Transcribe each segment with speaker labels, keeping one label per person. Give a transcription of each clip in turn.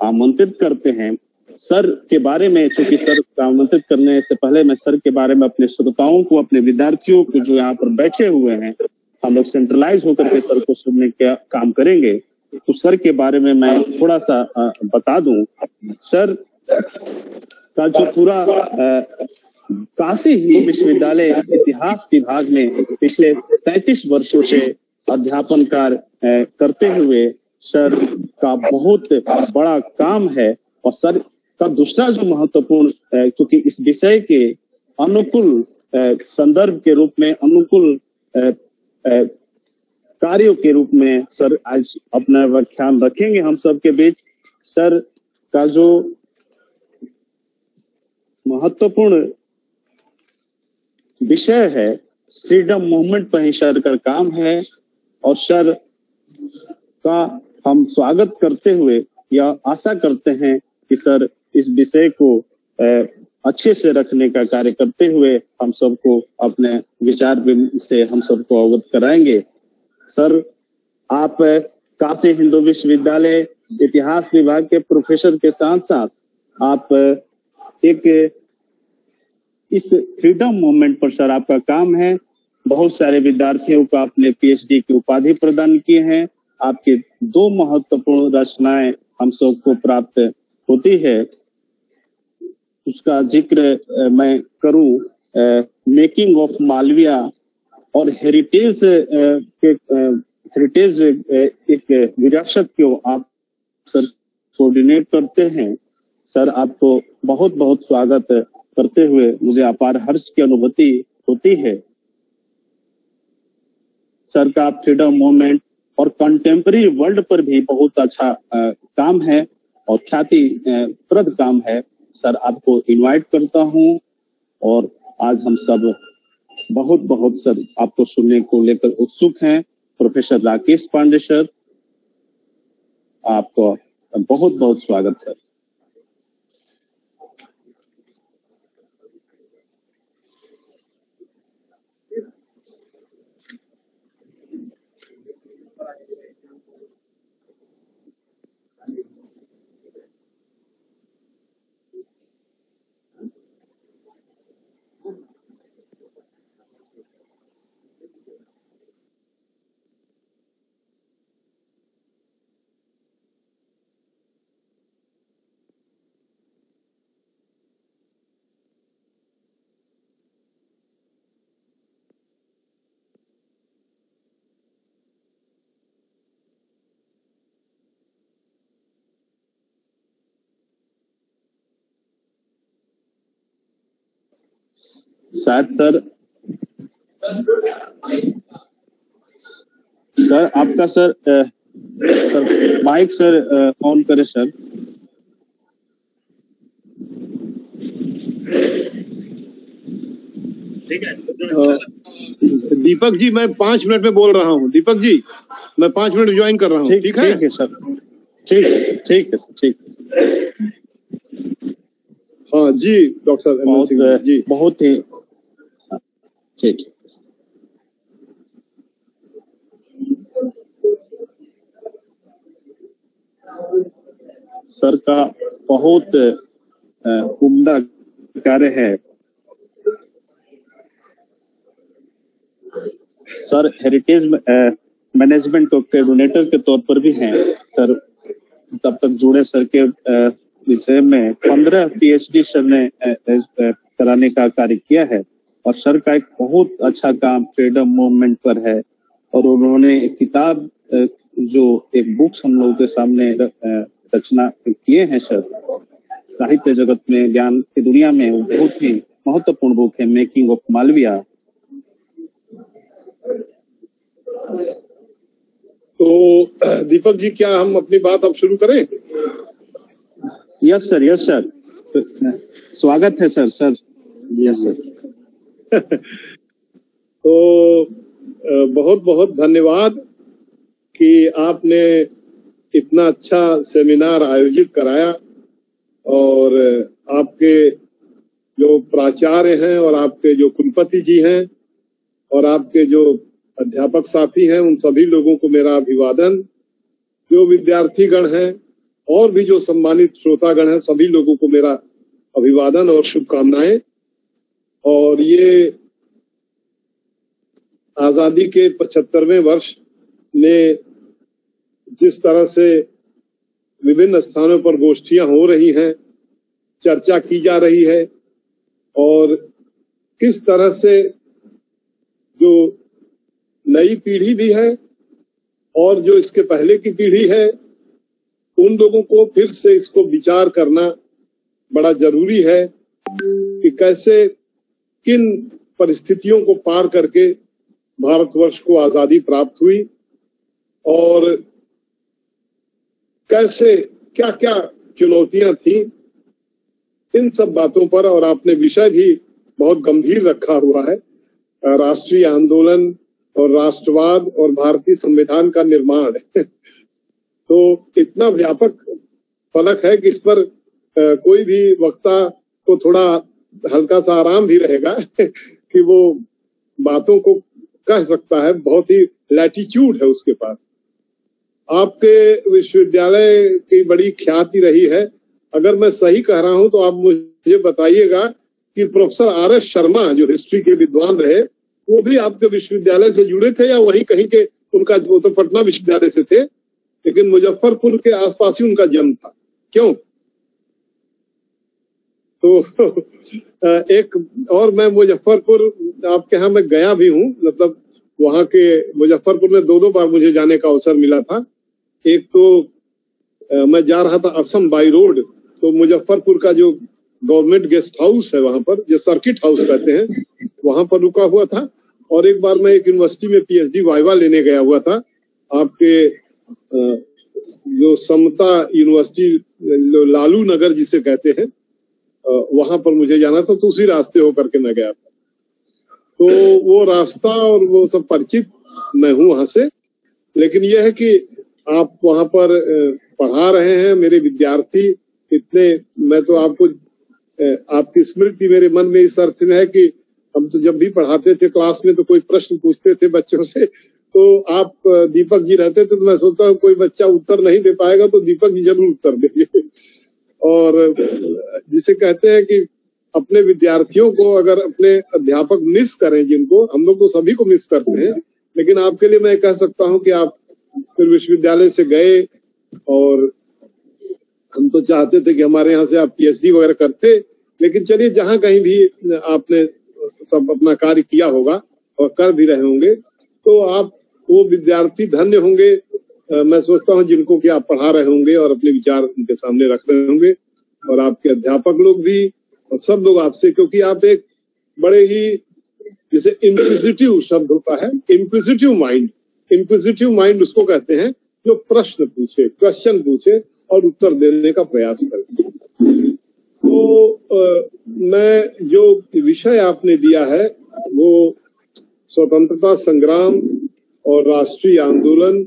Speaker 1: आमंत्रित करते हैं। सर के बारे में, क्योंकि सर को आमंत्रित करने से पहले मैं सर के बारे में अपने श्रोताओं को, अपने विद्यार्थियों को जो यहाँ पर बैठे हुए हैं, हम लोग सेंट्रलाइज होकर के सर को सुनने का काम करेंगे। तो सर के बारे में मैं थोड़ा सा बता दूं। सर का जो पूरा काशी हिंदू विश्वविद्यालय इतिहास विभाग में पिछले 33 वर्षों से अध्यापन कार्य करते हुए सर का बहुत बड़ा काम है। और सर का दूसरा जो महत्वपूर्ण, क्योंकि इस विषय के अनुकूल संदर्भ के रूप में, अनुकूल कार्यों के रूप में सर आज अपना व्याख्यान रखेंगे हम सबके बीच। सर का जो महत्वपूर्ण विषय है, फ्रीडम मूवमेंट पर ही सर का काम है। और सर का हम स्वागत करते हुए यह आशा करते हैं कि सर इस विषय को अच्छे से रखने का कार्य करते हुए हम सबको अपने विचार से हम सबको अवगत कराएंगे। सर, आप काशी हिंदू विश्वविद्यालय इतिहास विभाग के प्रोफेसर के साथ साथ आप एक इस फ्रीडम मूवमेंट पर सर आपका काम है। बहुत सारे विद्यार्थियों को आपने पीएचडी की उपाधि प्रदान की है। आपके 2 महत्वपूर्ण रचनाएं हम सबको प्राप्त होती है। उसका जिक्र मैं करूं, मेकिंग ऑफ मालविया और हेरिटेज एक विरासत को आप सर कोऑर्डिनेट करते हैं। सर, आपको बहुत बहुत स्वागत करते हुए मुझे अपार हर्ष की अनुभूति होती है। सर का फ्रीडम मूवमेंट और कंटेम्पररी वर्ल्ड पर भी बहुत अच्छा काम है और ख्याति प्रद काम है। सर, आपको इनवाइट करता हूं और आज हम सब बहुत बहुत सर आपको सुनने को लेकर उत्सुक हैं। प्रोफेसर राकेश पांडे सर, आपको बहुत बहुत स्वागत है। शायद सर आपका सर माइक सर ऑन करें सर।
Speaker 2: ठीक है। दीपक जी, मैं 5 मिनट में बोल रहा हूँ। दीपक जी, मैं 5 मिनट ज्वाइन कर रहा हूँ। ठीक है?
Speaker 1: ठीक है सर, ठीक है ठीक।
Speaker 2: हाँ जी, डॉक्टर साहब जी,
Speaker 1: बहुत ही ठीक। सर का बहुत उम्दा कार्य है। सर हेरिटेज मैनेजमेंट के कोऑर्डिनेटर के तौर पर भी हैं। सर तब तक जुड़े सर के विषय में 15 पीएचडी सर ने कराने का कार्य किया है। और सर का एक बहुत अच्छा काम फ्रीडम मूवमेंट पर है। और उन्होंने एक किताब, जो एक बुक्स हम लोगों के सामने रचना किए हैं सर, साहित्य जगत में, ज्ञान की दुनिया में वो बहुत ही महत्वपूर्ण बुक है, मेकिंग ऑफ मालविया।
Speaker 2: तो दीपक जी, क्या हम अपनी बात अब शुरू करें?
Speaker 1: Yes sir. स्वागत है सर। Yes sir.
Speaker 2: तो बहुत बहुत धन्यवाद कि आपने इतना अच्छा सेमिनार आयोजित कराया। और आपके जो प्राचार्य हैं और आपके जो कुलपति जी हैं और आपके जो अध्यापक साथी हैं, उन सभी लोगों को मेरा अभिवादन। जो विद्यार्थीगण हैं और भी जो सम्मानित श्रोतागण हैं, सभी लोगों को मेरा अभिवादन और शुभकामनाएं। और ये आजादी के 75वें वर्ष ने जिस तरह से विभिन्न स्थानों पर गोष्ठियां हो रही हैं, चर्चा की जा रही है, और किस तरह से जो नई पीढ़ी भी है और जो इसके पहले की पीढ़ी है, उन लोगों को फिर से इसको विचार करना बड़ा जरूरी है कि कैसे किन परिस्थितियों को पार करके भारतवर्ष को आजादी प्राप्त हुई और कैसे क्या क्या चुनौतियां थी, इन सब बातों पर। और आपने विषय भी बहुत गंभीर रखा हुआ है, राष्ट्रीय आंदोलन और राष्ट्रवाद और भारतीय संविधान का निर्माण। तो इतना व्यापक फलक है कि इस पर कोई भी वक्ता को थोड़ा हल्का सा आराम भी रहेगा कि वो बातों को कह सकता है, बहुत ही लैटिट्यूड है उसके पास। आपके विश्वविद्यालय की बड़ी ख्याति रही है। अगर मैं सही कह रहा हूं तो आप मुझे बताइएगा कि प्रोफेसर आर.एस. शर्मा जो हिस्ट्री के विद्वान रहे, वो भी आपके विश्वविद्यालय से जुड़े थे या वहीं कहीं के, उनका वो तो पटना विश्वविद्यालय से थे, लेकिन मुजफ्फरपुर के आसपास ही उनका जन्म था, क्यों? तो एक और, मैं मुजफ्फरपुर आपके यहाँ मैं गया भी हूँ, मतलब वहां के मुजफ्फरपुर में दो बार मुझे जाने का अवसर मिला था। एक तो मैं जा रहा था असम बाई रोड, तो मुजफ्फरपुर का जो गवर्नमेंट गेस्ट हाउस है वहां पर, जो सर्किट हाउस कहते हैं, वहां पर रुका हुआ था। और एक बार मैं एक यूनिवर्सिटी में पीएचडी वाइवा लेने गया हुआ था, आपके जो समता यूनिवर्सिटी लालू नगर जिसे कहते हैं, वहां पर मुझे जाना था, तो उसी रास्ते होकर के मैं गया था। तो वो रास्ता और वो सब परिचित मैं हूँ वहां से। लेकिन यह है कि आप वहां पर पढ़ा रहे हैं, मेरे विद्यार्थी इतने, मैं तो आपको, आपकी स्मृति मेरे मन में इस अर्थ में है कि हम तो जब भी पढ़ाते थे क्लास में तो कोई प्रश्न पूछते थे बच्चों से, तो आप दीपक जी रहते थे, तो मैं सोचता हूँ कोई बच्चा उत्तर नहीं दे पाएगा तो दीपक जी जरूर उत्तर देंगे। और जिसे कहते हैं कि अपने विद्यार्थियों को अगर अपने अध्यापक मिस करें, जिनको हम लोग तो सभी को मिस करते हैं, लेकिन आपके लिए मैं कह सकता हूं कि आप फिर विश्वविद्यालय से गए और हम तो चाहते थे कि हमारे यहाँ से आप पीएचडी वगैरह करते, लेकिन चलिए जहां कहीं भी आपने सब अपना कार्य किया होगा और कर भी रहे होंगे, तो आप वो विद्यार्थी धन्य होंगे, मैं सोचता हूँ, जिनको कि आप पढ़ा रहे होंगे और अपने विचार उनके सामने रख रहे होंगे, और आपके अध्यापक लोग भी और सब लोग आपसे, क्योंकि आप एक बड़े ही, जैसे इंक्विजिटिव शब्द होता है, इंक्विजिटिव माइंड उसको कहते हैं, जो प्रश्न पूछे, क्वेश्चन पूछे और उत्तर देने का प्रयास करे। तो मैं जो विषय आपने दिया है वो स्वतंत्रता संग्राम और राष्ट्रीय आंदोलन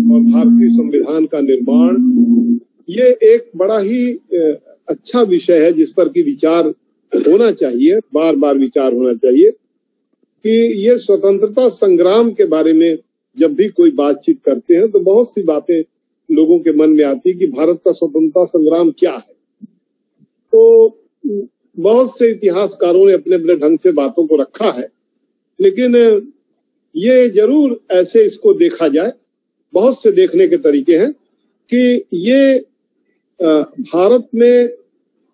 Speaker 2: और भारतीय संविधान का निर्माण, ये एक बड़ा ही अच्छा विषय है जिस पर कि विचार होना चाहिए, बार बार विचार होना चाहिए। कि ये स्वतंत्रता संग्राम के बारे में जब भी कोई बातचीत करते हैं तो बहुत सी बातें लोगों के मन में आती कि भारत का स्वतंत्रता संग्राम क्या है। तो बहुत से इतिहासकारों ने अपने अपने ढंग से बातों को रखा है, लेकिन ये जरूर ऐसे इसको देखा जाए, बहुत से देखने के तरीके हैं कि ये भारत में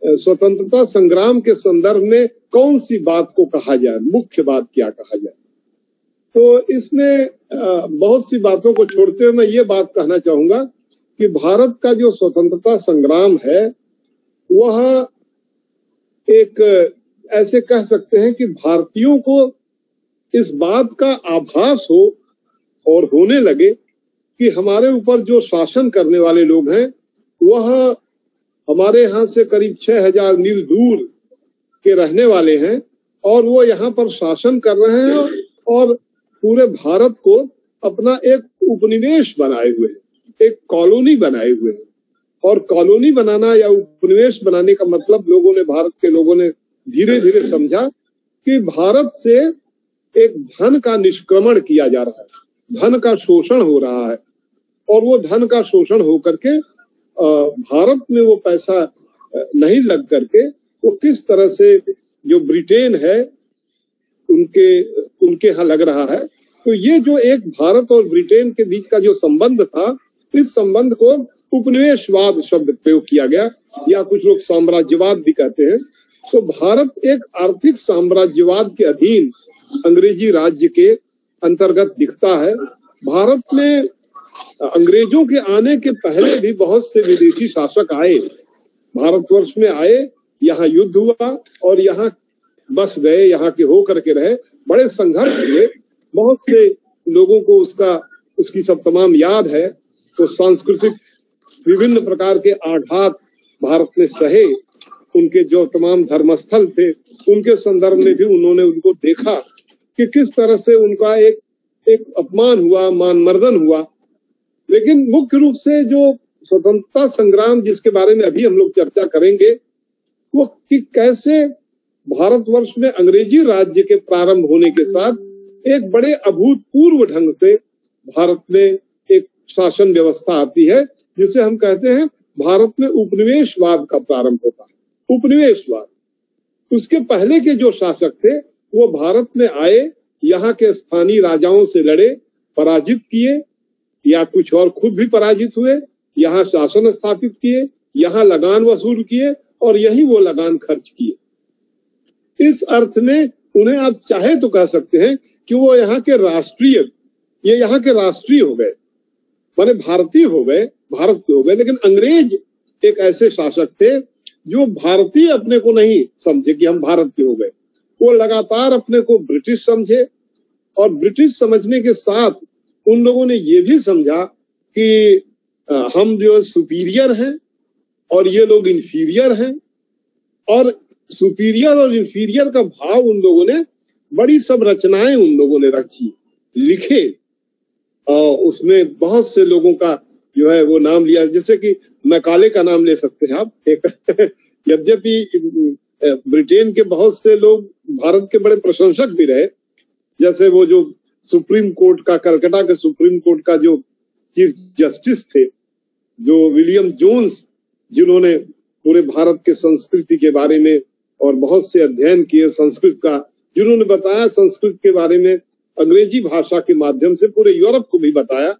Speaker 2: स्वतंत्रता संग्राम के संदर्भ में कौन सी बात को कहा जाए, मुख्य बात क्या कहा जाए। तो इसमें बहुत सी बातों को छोड़ते हुए मैं ये बात कहना चाहूंगा कि भारत का जो स्वतंत्रता संग्राम है वह एक, ऐसे कह सकते हैं कि भारतीयों को इस बात का आभास हो और होने लगे कि हमारे ऊपर जो शासन करने वाले लोग हैं वह हमारे यहाँ से करीब 6000 मील दूर के रहने वाले हैं और वो यहाँ पर शासन कर रहे हैं और पूरे भारत को अपना एक उपनिवेश बनाए हुए हैं, एक कॉलोनी बनाए हुए हैं। और कॉलोनी बनाना या उपनिवेश बनाने का मतलब लोगों ने, भारत के लोगों ने धीरे धीरे समझा कि भारत से एक धन का निष्क्रमण किया जा रहा है, धन का शोषण हो रहा है, और वो धन का शोषण होकर के भारत में वो पैसा नहीं लग करके वो किस तरह से जो ब्रिटेन है उनके यहाँ लग रहा है। तो ये जो एक भारत और ब्रिटेन के बीच का जो संबंध था, इस संबंध को उपनिवेशवाद शब्द प्रयोग किया गया, या कुछ लोग साम्राज्यवाद भी कहते हैं। तो भारत एक आर्थिक साम्राज्यवाद के अधीन अंग्रेजी राज्य के अंतर्गत दिखता है। भारत में अंग्रेजों के आने के पहले भी बहुत से विदेशी शासक आए, भारतवर्ष में आए, यहाँ युद्ध हुआ और यहाँ बस गए, यहाँ के होकर के रहे, बड़े संघर्ष हुए, बहुत से लोगों को उसकी सब तमाम याद है। तो सांस्कृतिक विभिन्न प्रकार के आघात भारत ने सहे, उनके जो तमाम धर्मस्थल थे उनके संदर्भ में भी उन्होंने उनको देखा कि किस तरह से उनका एक अपमान हुआ, मानमर्दन हुआ। लेकिन मुख्य रूप से जो स्वतंत्रता संग्राम जिसके बारे में अभी हम लोग चर्चा करेंगे, वो कि कैसे भारतवर्ष में अंग्रेजी राज्य के प्रारंभ होने के साथ एक बड़े अभूतपूर्व ढंग से भारत में एक शासन व्यवस्था आती है, जिसे हम कहते हैं भारत में उपनिवेशवाद का प्रारंभ होता है। उपनिवेशवाद, उसके पहले के जो शासक थे वो भारत में आए, यहाँ के स्थानीय राजाओं से लड़े, पराजित किए, या कुछ और खुद भी पराजित हुए, यहाँ शासन स्थापित किए, यहाँ लगान वसूल किए और यही वो लगान खर्च किए। इस अर्थ में उन्हें आप चाहे तो कह सकते हैं कि वो यहाँ के राष्ट्रीय हो गए, माने भारतीय हो गए, भारत के हो गए। लेकिन अंग्रेज एक ऐसे शासक थे जो भारतीय अपने को नहीं समझे कि हम भारत के हो गए, वो लगातार अपने को ब्रिटिश समझे, और ब्रिटिश समझने के साथ उन लोगों ने ये भी समझा कि हम जो सुपीरियर हैं और ये लोग इंफीरियर हैं, और सुपीरियर और इंफीरियर का भाव उन लोगों ने, बड़ी सब रचनाएं उन लोगों ने रची, लिखे, और उसमें बहुत से लोगों का जो है वो नाम लिया, जैसे कि मैकाले का नाम ले सकते हैं आप। यद्यपि ब्रिटेन के बहुत से लोग भारत के बड़े प्रशंसक भी रहे, जैसे वो जो सुप्रीम कोर्ट का, कलकत्ता के सुप्रीम कोर्ट का जो चीफ जस्टिस थे, जो विलियम जोन्स, जिन्होंने पूरे भारत के संस्कृति के बारे में और बहुत से अध्ययन किए संस्कृत का, जिन्होंने बताया संस्कृत के बारे में अंग्रेजी भाषा के माध्यम से पूरे यूरोप को भी बताया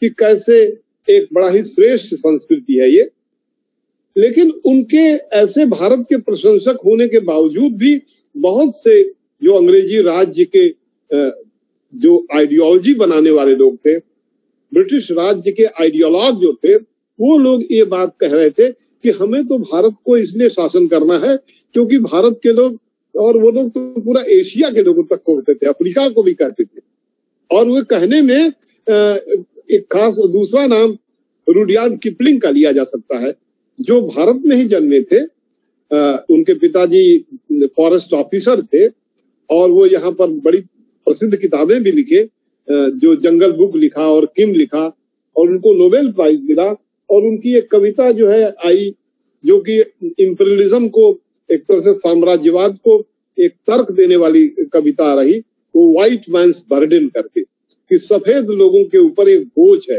Speaker 2: कि कैसे एक बड़ा ही श्रेष्ठ संस्कृति है ये। लेकिन उनके ऐसे भारत के प्रशंसक होने के बावजूद भी बहुत से जो अंग्रेजी राज्य के जो आइडियोलॉजी बनाने वाले लोग थे, ब्रिटिश राज्य के आइडियोलॉग जो थे, वो लोग ये बात कह रहे थे कि हमें तो भारत को इसलिए शासन करना है क्योंकि भारत के लोग, और वो लोग तो पूरा एशिया के लोगों तक कहते थे, अफ्रीका को भी कहते थे। और वो कहने में एक खास दूसरा नाम रुडयार्ड किपलिंग का लिया जा सकता है, जो भारत में ही जन्मे थे। उनके पिताजी फॉरेस्ट ऑफिसर थे और वो यहाँ पर बड़ी प्रसिद्ध किताबें भी लिखे, जो जंगल बुक लिखा और किम लिखा, और उनको नोबेल प्राइज मिला। और उनकी एक कविता जो है आई, जो कि इंपीरियलिज्म को, एक तरह से साम्राज्यवाद को एक तर्क देने वाली कविता रही, वो व्हाइट मैन्स बर्डन करके, कि सफेद लोगों के ऊपर एक बोझ है।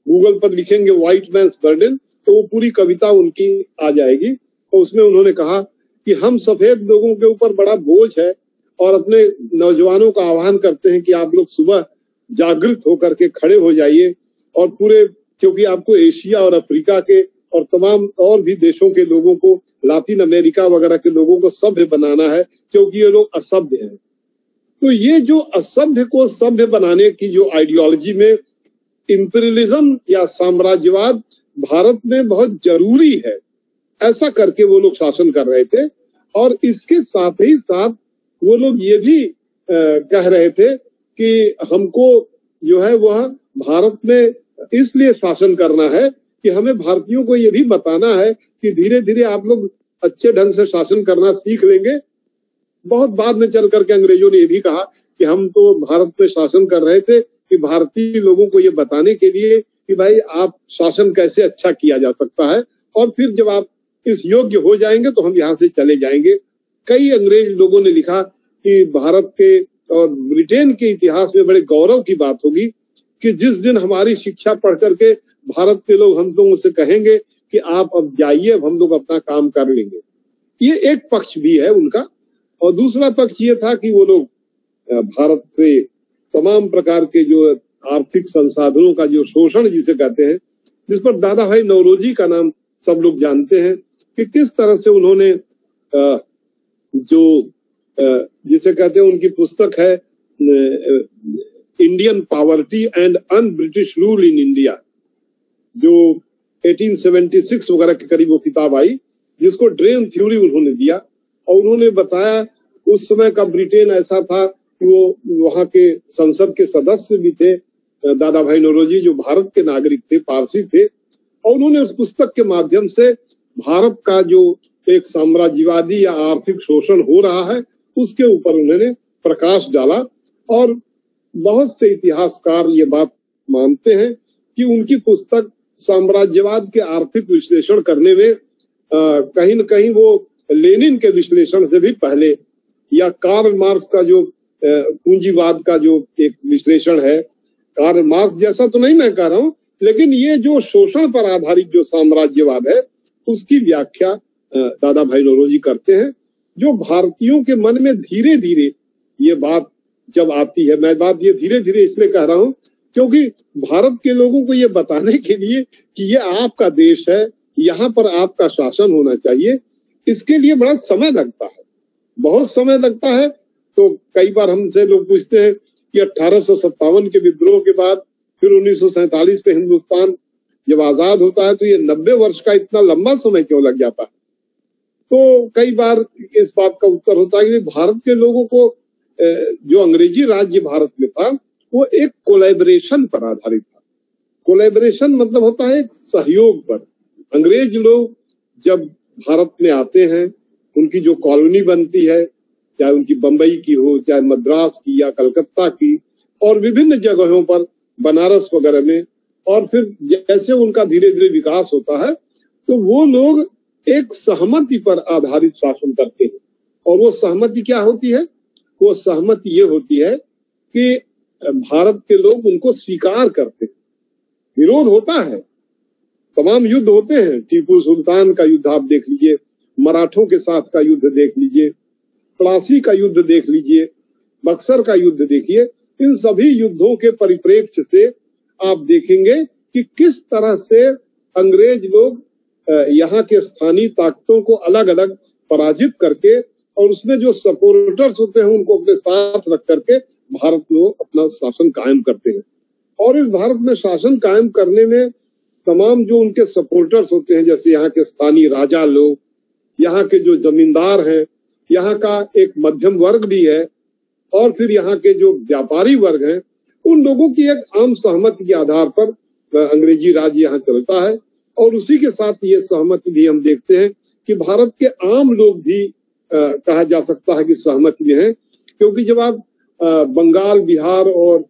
Speaker 2: गूगल पर लिखेंगे व्हाइट मैन्स बर्डन तो वो पूरी कविता उनकी आ जाएगी। और उसमें उन्होंने कहा कि हम सफेद लोगों के ऊपर बड़ा बोझ है, और अपने नौजवानों का आह्वान करते हैं कि आप लोग सुबह जागृत होकर के खड़े हो जाइए, और पूरे, क्योंकि आपको एशिया और अफ्रीका के और तमाम और भी देशों के लोगों को, लातिन अमेरिका वगैरह के लोगों को सभ्य बनाना है, क्योंकि ये लोग असभ्य हैं। तो ये जो असभ्य को सभ्य बनाने की जो आइडियोलॉजी में इंपीरियलिज्म या साम्राज्यवाद भारत में बहुत जरूरी है, ऐसा करके वो लोग शासन कर रहे थे। और इसके साथ ही साथ वो लोग ये भी कह रहे थे कि हमको जो है वह भारत में इसलिए शासन करना है कि हमें भारतीयों को ये भी बताना है कि धीरे धीरे आप लोग अच्छे ढंग से शासन करना सीख लेंगे। बहुत बाद में चल करके अंग्रेजों ने ये भी कहा कि हम तो भारत में शासन कर रहे थे कि भारतीय लोगों को ये बताने के लिए कि भाई आप शासन कैसे अच्छा किया जा सकता है, और फिर जब आप इस योग्य हो जाएंगे तो हम यहाँ से चले जाएंगे। कई अंग्रेज लोगों ने लिखा कि भारत के और ब्रिटेन के इतिहास में बड़े गौरव की बात होगी कि जिस दिन हमारी शिक्षा पढ़ करके भारत के लोग हम लोगों से कहेंगे कि आप अब जाइए, अब हम लोग अपना काम कर लेंगे। ये एक पक्ष भी है उनका। और दूसरा पक्ष ये था कि वो लोग भारत से तमाम प्रकार के जो आर्थिक संसाधनों का जो शोषण जिसे कहते हैं, जिस पर दादा भाई नौरोजी का नाम सब लोग जानते हैं कि किस तरह से उन्होंने जो जिसे कहते हैं, उनकी पुस्तक है Indian poverty and un British rule in India, जो 1876 वगैरह के करीब वो किताब आई, जिसको ड्रेन थ्योरी उन्होंने दिया। और उन्होंने बताया उस समय का ब्रिटेन ऐसा था कि वो वहां के संसद के सदस्य भी थे दादा भाई नौरोजी, जो भारत के नागरिक थे, पारसी थे। और उन्होंने उस पुस्तक के माध्यम से भारत का जो एक साम्राज्यवादी या आर्थिक शोषण हो रहा है उसके ऊपर उन्होंने प्रकाश डाला। और बहुत से इतिहासकार ये बात मानते हैं कि उनकी पुस्तक साम्राज्यवाद के आर्थिक विश्लेषण करने में कहीं न कहीं वो लेनिन के विश्लेषण से भी पहले, या कार्ल मार्क्स का जो पूंजीवाद का जो एक विश्लेषण है, कार्ल मार्क्स जैसा तो नहीं मैं कह रहा हूं, लेकिन ये जो शोषण पर आधारित जो साम्राज्यवाद है उसकी व्याख्या दादा भाई नौरोजी करते हैं, जो भारतीयों के मन में धीरे धीरे ये बात जब आती है। मैं बात ये धीरे धीरे इसलिए कह रहा हूं क्योंकि भारत के लोगों को ये बताने के लिए कि ये आपका देश है, यहाँ पर आपका शासन होना चाहिए, इसके लिए बड़ा समय लगता है, बहुत समय लगता है। तो कई बार हमसे लोग पूछते हैं कि 1857 के विद्रोह के बाद फिर 1947 में हिंदुस्तान जब आजाद होता है तो ये 90 वर्ष का इतना लंबा समय क्यों लग जाता है। तो कई बार इस बात का उत्तर होता है कि भारत के लोगों को जो अंग्रेजी राज्य भारत में था वो एक कोलैबोरेशन पर आधारित था। कोलैबोरेशन मतलब होता है एक सहयोग पर। अंग्रेज लोग जब भारत में आते हैं, उनकी जो कॉलोनी बनती है, चाहे उनकी बंबई की हो, चाहे मद्रास की या कलकत्ता की, और विभिन्न जगहों पर, बनारस वगैरह में, और फिर जैसे उनका धीरे धीरे विकास होता है तो वो लोग एक सहमति पर आधारित शासन करते हैं। और वो सहमति क्या होती है? वो सहमति ये होती है कि भारत के लोग उनको स्वीकार करते हैं। विरोध होता है, तमाम युद्ध होते हैं, टीपू सुल्तान का युद्ध आप देख लीजिए, मराठों के साथ का युद्ध देख लीजिए, प्लासी का युद्ध देख लीजिए, बक्सर का युद्ध देखिए। इन सभी युद्धों के परिप्रेक्ष्य से आप देखेंगे कि किस तरह से अंग्रेज लोग यहाँ के स्थानीय ताकतों को अलग अलग पराजित करके, और उसमें जो सपोर्टर्स होते हैं उनको अपने साथ रख करके भारत में अपना शासन कायम करते हैं। और इस भारत में शासन कायम करने में तमाम जो उनके सपोर्टर्स होते हैं, जैसे यहाँ के स्थानीय राजा लोग, यहाँ के जो जमींदार हैं, यहाँ का एक मध्यम वर्ग भी है, और फिर यहाँ के जो व्यापारी वर्ग हैं, उन लोगों की एक आम सहमति के आधार पर अंग्रेजी राज यहाँ चलता है। और उसी के साथ ये सहमति भी हम देखते हैं कि भारत के आम लोग भी कहा जा सकता है कि सहमति में है, क्योंकि जब आप बंगाल, बिहार और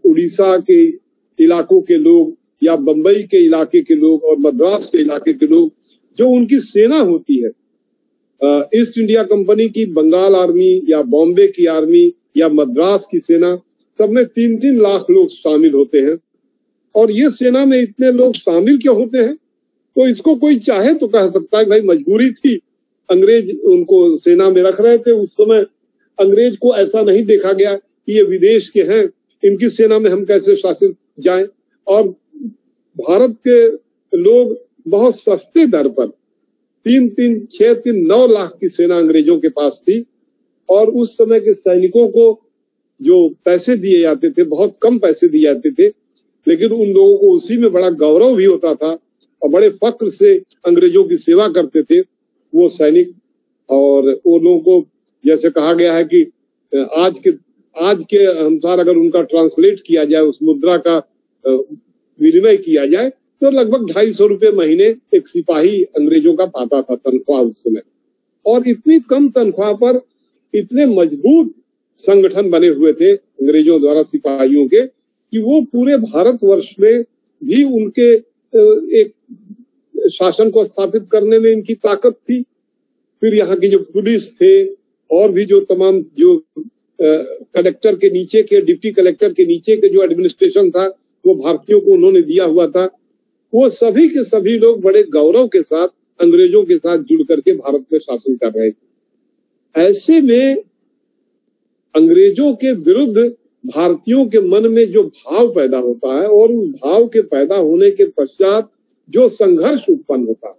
Speaker 2: उड़ीसा के इलाकों के लोग, या बंबई के इलाके के लोग, और मद्रास के इलाके के लोग, जो उनकी सेना होती है, ईस्ट इंडिया कंपनी की बंगाल आर्मी या बॉम्बे की आर्मी या मद्रास की सेना, सब में 3-3 लाख लोग शामिल होते हैं। और ये सेना में इतने लोग शामिल क्यों होते हैं? तो इसको कोई चाहे तो कह सकता है भाई मजबूरी थी, अंग्रेज उनको सेना में रख रहे थे। उस समय अंग्रेज को ऐसा नहीं देखा गया कि ये विदेश के हैं, इनकी सेना में हम कैसे शासित जाएं। और भारत के लोग बहुत सस्ते दर पर 9 लाख की सेना अंग्रेजों के पास थी। और उस समय के सैनिकों को जो पैसे दिए जाते थे, बहुत कम पैसे दिए जाते थे, लेकिन उन लोगों को उसी में बड़ा गौरव भी होता था और बड़े फक्र से अंग्रेजों की सेवा करते थे वो सैनिक। और वो लोगों को जैसे कहा गया है कि आज के अनुसार अगर उनका ट्रांसलेट किया जाए, उस मुद्रा का विनिमय किया जाए, तो लगभग 250 रुपए महीने एक सिपाही अंग्रेजों का पाता था तनख्वाह उस समय। और इतनी कम तनख्वाह पर इतने मजबूत संगठन बने हुए थे अंग्रेजों द्वारा सिपाहियों के, कि वो पूरे भारतवर्ष में भी उनके एक शासन को स्थापित करने में इनकी ताकत थी। फिर यहाँ की जो पुलिस थे, और भी जो तमाम जो कलेक्टर के नीचे के, डिप्टी कलेक्टर के नीचे के जो एडमिनिस्ट्रेशन था, वो भारतीयों को उन्होंने दिया हुआ था। वो सभी के सभी लोग बड़े गौरव के साथ अंग्रेजों के साथ जुड़ करके भारत में शासन कर रहे थे। ऐसे में अंग्रेजों के विरुद्ध भारतीयों के मन में जो भाव पैदा होता है और उस भाव के पैदा होने के पश्चात जो संघर्ष उत्पन्न होता है,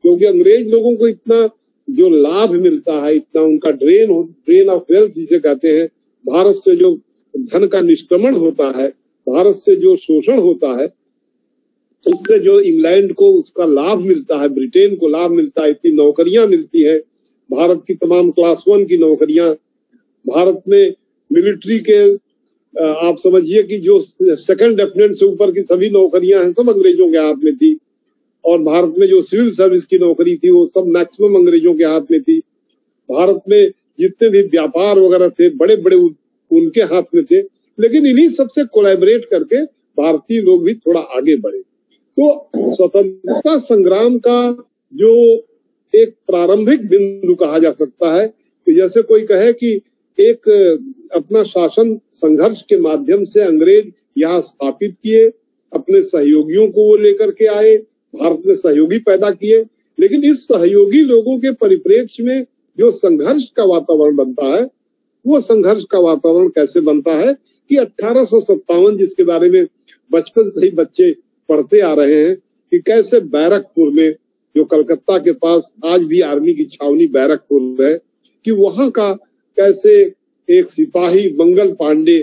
Speaker 2: क्योंकि अंग्रेज लोगों को इतना जो लाभ मिलता है, इतना उनका ड्रेन ऑफ वेल्थ जिसे कहते हैं, भारत से जो धन का निष्क्रमण होता है, भारत से जो शोषण होता है, उससे जो इंग्लैंड को उसका लाभ मिलता है, ब्रिटेन को लाभ मिलता है, इतनी नौकरियां मिलती है, भारत की तमाम क्लास 1 की नौकरियां, भारत में मिलिट्री के आप समझिए कि जो सेकंड लेफ्टिनेंट से ऊपर की सभी नौकरियां हैं सब अंग्रेजों के हाथ में थी, और भारत में जो सिविल सर्विस की नौकरी थी वो सब मैक्सिमम अंग्रेजों के हाथ में थी। भारत में जितने भी व्यापार वगैरह थे बड़े बड़े उनके हाथ में थे, लेकिन इन्हीं सबसे कोलैबोरेट करके भारतीय लोग भी थोड़ा आगे बढ़े। तो स्वतंत्रता संग्राम का जो एक प्रारंभिक बिंदु कहा जा सकता है कि जैसे कोई कहे कि एक अपना शासन संघर्ष के माध्यम से अंग्रेज यहाँ स्थापित किए, अपने सहयोगियों को वो लेकर के आए, भारत में सहयोगी पैदा किए, लेकिन इस सहयोगी लोगों के परिप्रेक्ष्य में जो संघर्ष का वातावरण बनता है, वो संघर्ष का वातावरण कैसे बनता है कि 1857 जिसके बारे में बचपन से ही बच्चे पढ़ते आ रहे हैं कि कैसे बैरकपुर में, जो कलकत्ता के पास आज भी आर्मी की छावनी बैरकपुर है, कि वहां का कैसे एक सिपाही मंगल पांडे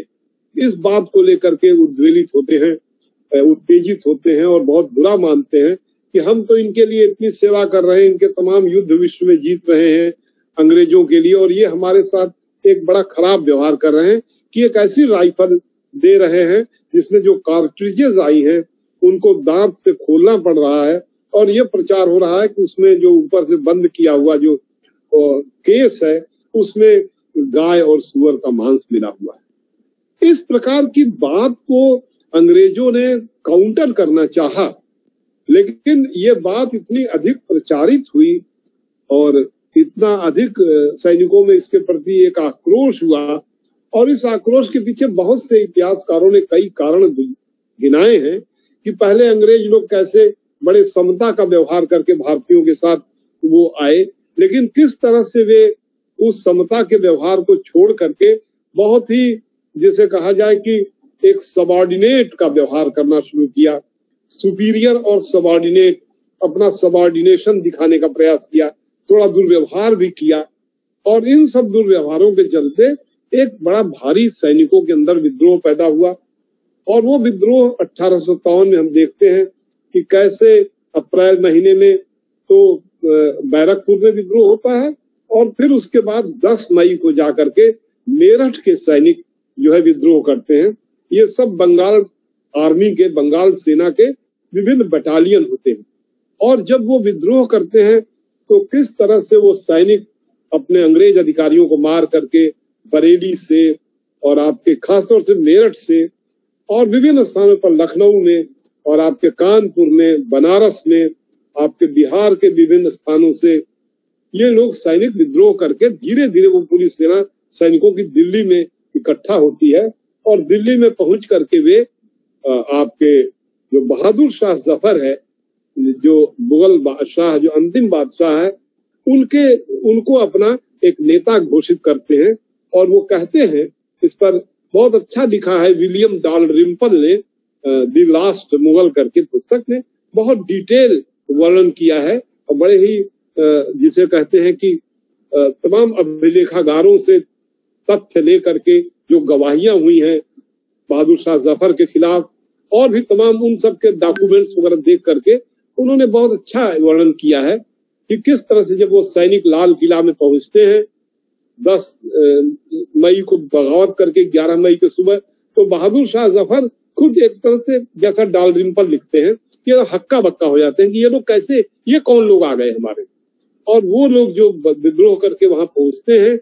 Speaker 2: इस बात को लेकर के उद्वेलित होते हैं, उत्तेजित होते हैं और बहुत बुरा मानते हैं कि हम तो इनके लिए इतनी सेवा कर रहे हैं, इनके तमाम युद्ध विश्व में जीत रहे हैं अंग्रेजों के लिए, और ये हमारे साथ एक बड़ा खराब व्यवहार कर रहे हैं कि एक ऐसी राइफल दे रहे हैं जिसमें जो कार्ट्रिजेस आई हैं उनको दांत से खोलना पड़ रहा है, और ये प्रचार हो रहा है कि उसमें जो ऊपर से बंद किया हुआ जो केस है उसमें गाय और सुअर का मांस मिला हुआ है। इस प्रकार की बात को अंग्रेजों ने काउंटर करना चाहा, लेकिन ये बात इतनी अधिक प्रचारित हुई और इतना अधिक सैनिकों में इसके प्रति एक आक्रोश हुआ, और इस आक्रोश के पीछे बहुत से इतिहासकारों ने कई कारण गिनाए हैं कि पहले अंग्रेज लोग कैसे बड़े समता का व्यवहार करके भारतीयों के साथ वो आए, लेकिन किस तरह से वे उस समता के व्यवहार को छोड़ करके बहुत ही जिसे कहा जाए कि एक सबऑर्डिनेट का व्यवहार करना शुरू किया, सुपीरियर और सबऑर्डिनेट, अपना सबऑर्डिनेशन दिखाने का प्रयास किया, थोड़ा दुर्व्यवहार भी किया, और इन सब दुर्व्यवहारों के चलते एक बड़ा भारी सैनिकों के अंदर विद्रोह पैदा हुआ। और वो विद्रोह 1857 में हम देखते हैं कि कैसे अप्रैल महीने में तो बैरकपुर में विद्रोह होता है, और फिर उसके बाद 10 मई को जाकर के मेरठ के सैनिक जो है विद्रोह करते हैं। ये सब बंगाल आर्मी के, बंगाल सेना के विभिन्न बटालियन होते हैं, और जब वो विद्रोह करते हैं तो किस तरह से वो सैनिक अपने अंग्रेज अधिकारियों को मार करके बरेली से और आपके खासतौर से मेरठ से और विभिन्न स्थानों पर, लखनऊ में और आपके कानपुर में, बनारस में, आपके बिहार के विभिन्न स्थानों से ये लोग सैनिक विद्रोह करके धीरे धीरे वो पूरी सेना सैनिकों की दिल्ली में इकट्ठा होती है, और दिल्ली में पहुंच करके वे आपके जो बहादुर शाह जफर है, जो मुगल बादशाह, जो अंतिम बादशाह है, उनको अपना एक नेता घोषित करते हैं। और वो कहते हैं, इस पर बहुत अच्छा लिखा है विलियम डालरिम्पल ने द लास्ट मुगल करके पुस्तक में बहुत डिटेल वर्णन किया है, और बड़े ही जिसे कहते हैं कि तमाम अभिलेखागारों से तथ्य लेकर के जो गवाहियां हुई हैं बहादुर शाह जफर के खिलाफ, और भी तमाम उन सब के डॉक्यूमेंट्स वगैरह देख करके उन्होंने बहुत अच्छा वर्णन किया है कि किस तरह से जब वो सैनिक लाल किला में पहुंचते हैं 10 मई को बगावत करके 11 मई के सुबह, तो बहादुर शाह जफर खुद एक तरह से, जैसा डालरिम्पल लिखते हैं, ये हक्का बक्का हो जाते हैं कि ये लोग कैसे, ये कौन लोग आ गए हमारे। और वो लोग जो विद्रोह करके वहां पहुंचते हैं,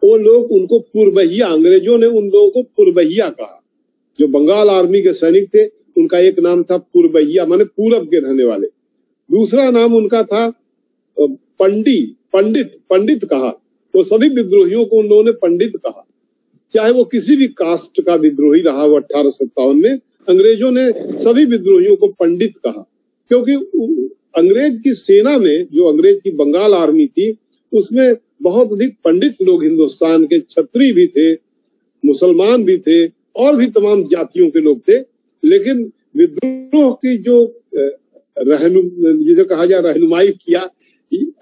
Speaker 2: वो लोग उनको पुरबहिया, अंग्रेजों ने उन लोगों को पुरबहिया कहा। जो बंगाल आर्मी के सैनिक थे उनका एक नाम था पुरबहिया, माने पूरब के रहने वाले। दूसरा नाम उनका था पंडित कहा। तो सभी विद्रोहियों को उन लोगों ने पंडित कहा, चाहे वो किसी भी कास्ट का विद्रोही रहा हो 1857 में, अंग्रेजों ने सभी विद्रोहियों को पंडित कहा, क्योंकि अंग्रेज की सेना में जो अंग्रेज की बंगाल आर्मी थी उसमें बहुत अधिक पंडित लोग हिंदुस्तान के, क्षत्रिय भी थे, मुसलमान भी थे और भी तमाम जातियों के लोग थे। लेकिन विद्रोह की जो जिसे कहा जाए रहनुमाई किया,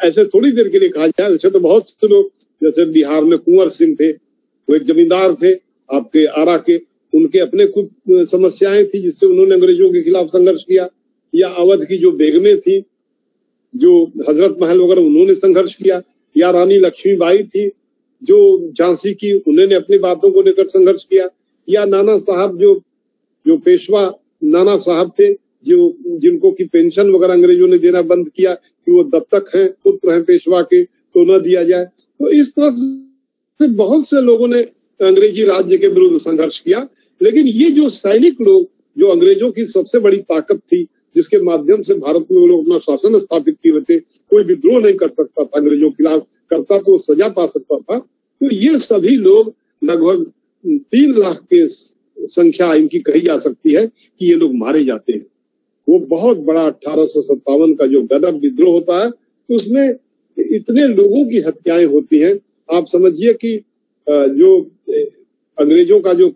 Speaker 2: ऐसे थोड़ी देर के लिए कहा जाए, वैसे तो बहुत से लोग, जैसे बिहार में कुंवर सिंह थे, वो एक जमींदार थे आपके आरा के, उनके अपने कुछ समस्याएं थी जिससे उन्होंने अंग्रेजों के खिलाफ संघर्ष किया। या अवध की जो बेगमें थी, जो हजरत महल वगैरह, उन्होंने संघर्ष किया। या रानी लक्ष्मीबाई थी जो झांसी की, उन्होंने अपनी बातों को लेकर संघर्ष किया। या नाना साहब जो पेशवा नाना साहब थे, जो जिनको की पेंशन वगैरह अंग्रेजों ने देना बंद किया कि वो दत्तक हैं, पुत्र हैं पेशवा के, तो न दिया जाए। तो इस तरह से बहुत से लोगों ने अंग्रेजी राज्य के विरुद्ध संघर्ष किया। लेकिन ये जो सैनिक लोग, जो अंग्रेजों की सबसे बड़ी ताकत थी, जिसके माध्यम से भारत में वो लोग अपना शासन स्थापित किए थे, कोई विद्रोह नहीं कर सकता था अंग्रेजों के खिलाफ, करता तो सजा पा सकता था। तो ये सभी लोग लगभग 3 लाख के संख्या इनकी कही जा सकती है कि ये लोग मारे जाते हैं। वो बहुत बड़ा 1857 का जो गदर विद्रोह होता है, उसमें इतने लोगों की हत्याएं होती हैं। आप समझिए कि जो अंग्रेजों का जो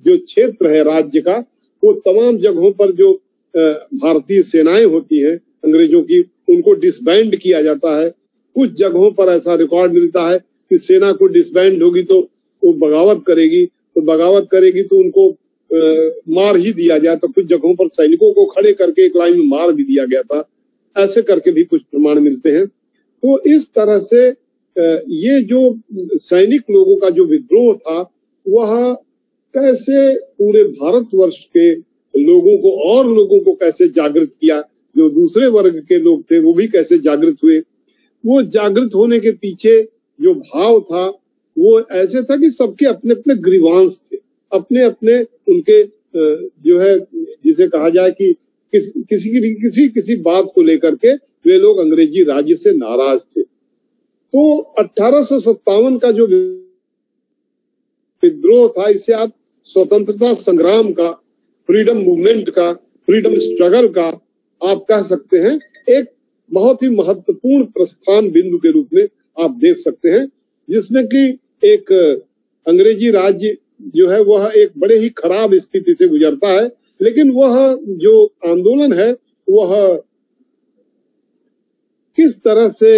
Speaker 2: क्षेत्र है राज्य का, वो तमाम जगहों पर जो भारतीय सेनाएं होती हैं अंग्रेजों की, उनको डिसबैंड किया जाता है। कुछ जगहों पर ऐसा रिकॉर्ड मिलता है कि सेना को डिसबैंड होगी तो वो बगावत करेगी, तो उनको मार ही दिया जाए। तो कुछ जगहों पर सैनिकों को खड़े करके एक लाइन में मार भी दिया गया था। ऐसे करके भी कुछ प्रमाण मिलते हैं। तो इस तरह से ये जो सैनिक लोगों का जो विद्रोह था, वह कैसे पूरे भारतवर्ष के लोगों को और लोगों को कैसे जागृत किया, जो दूसरे वर्ग के लोग थे वो भी कैसे जागृत हुए। वो जागृत होने के पीछे जो भाव था वो ऐसे था कि सबके अपने अपने ग्रीवांस थे, अपने अपने उनके जो है जिसे कहा जाए कि किसी बात को लेकर के वे लोग अंग्रेजी राज्य से नाराज थे। तो 1857 का जो विद्रोह था, इससे आप स्वतंत्रता संग्राम का, फ्रीडम मूवमेंट का, फ्रीडम स्ट्रगल का आप कह सकते हैं, एक बहुत ही महत्वपूर्ण प्रस्थान बिंदु के रूप में आप देख सकते हैं, जिसमें कि एक अंग्रेजी राज्य जो है वह एक बड़े ही खराब स्थिति से गुजरता है। लेकिन वह जो आंदोलन है वह किस तरह से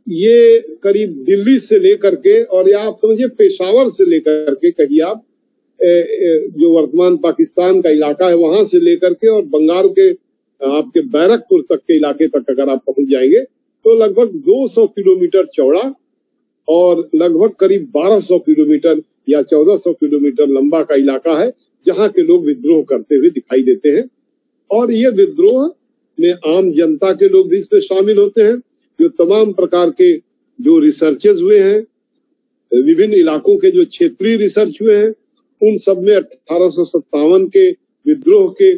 Speaker 2: ये करीब दिल्ली से लेकर के, और या आप समझिए पेशावर से लेकर के, कहिए आप जो वर्तमान पाकिस्तान का इलाका है वहां से लेकर के, और बंगाल के आपके बैरकपुर तक के इलाके तक अगर आप पहुंच जाएंगे तो लगभग 200 किलोमीटर चौड़ा और लगभग करीब 1200 किलोमीटर या 1400 किलोमीटर लंबा का इलाका है, जहां के लोग विद्रोह करते हुए दिखाई देते हैं। और ये विद्रोह में आम जनता के लोग भी इसमें शामिल होते हैं। जो तमाम प्रकार के जो रिसर्चेज हुए हैं, विभिन्न इलाकों के जो क्षेत्रीय रिसर्च हुए हैं, उन सब में 1857 के विद्रोह के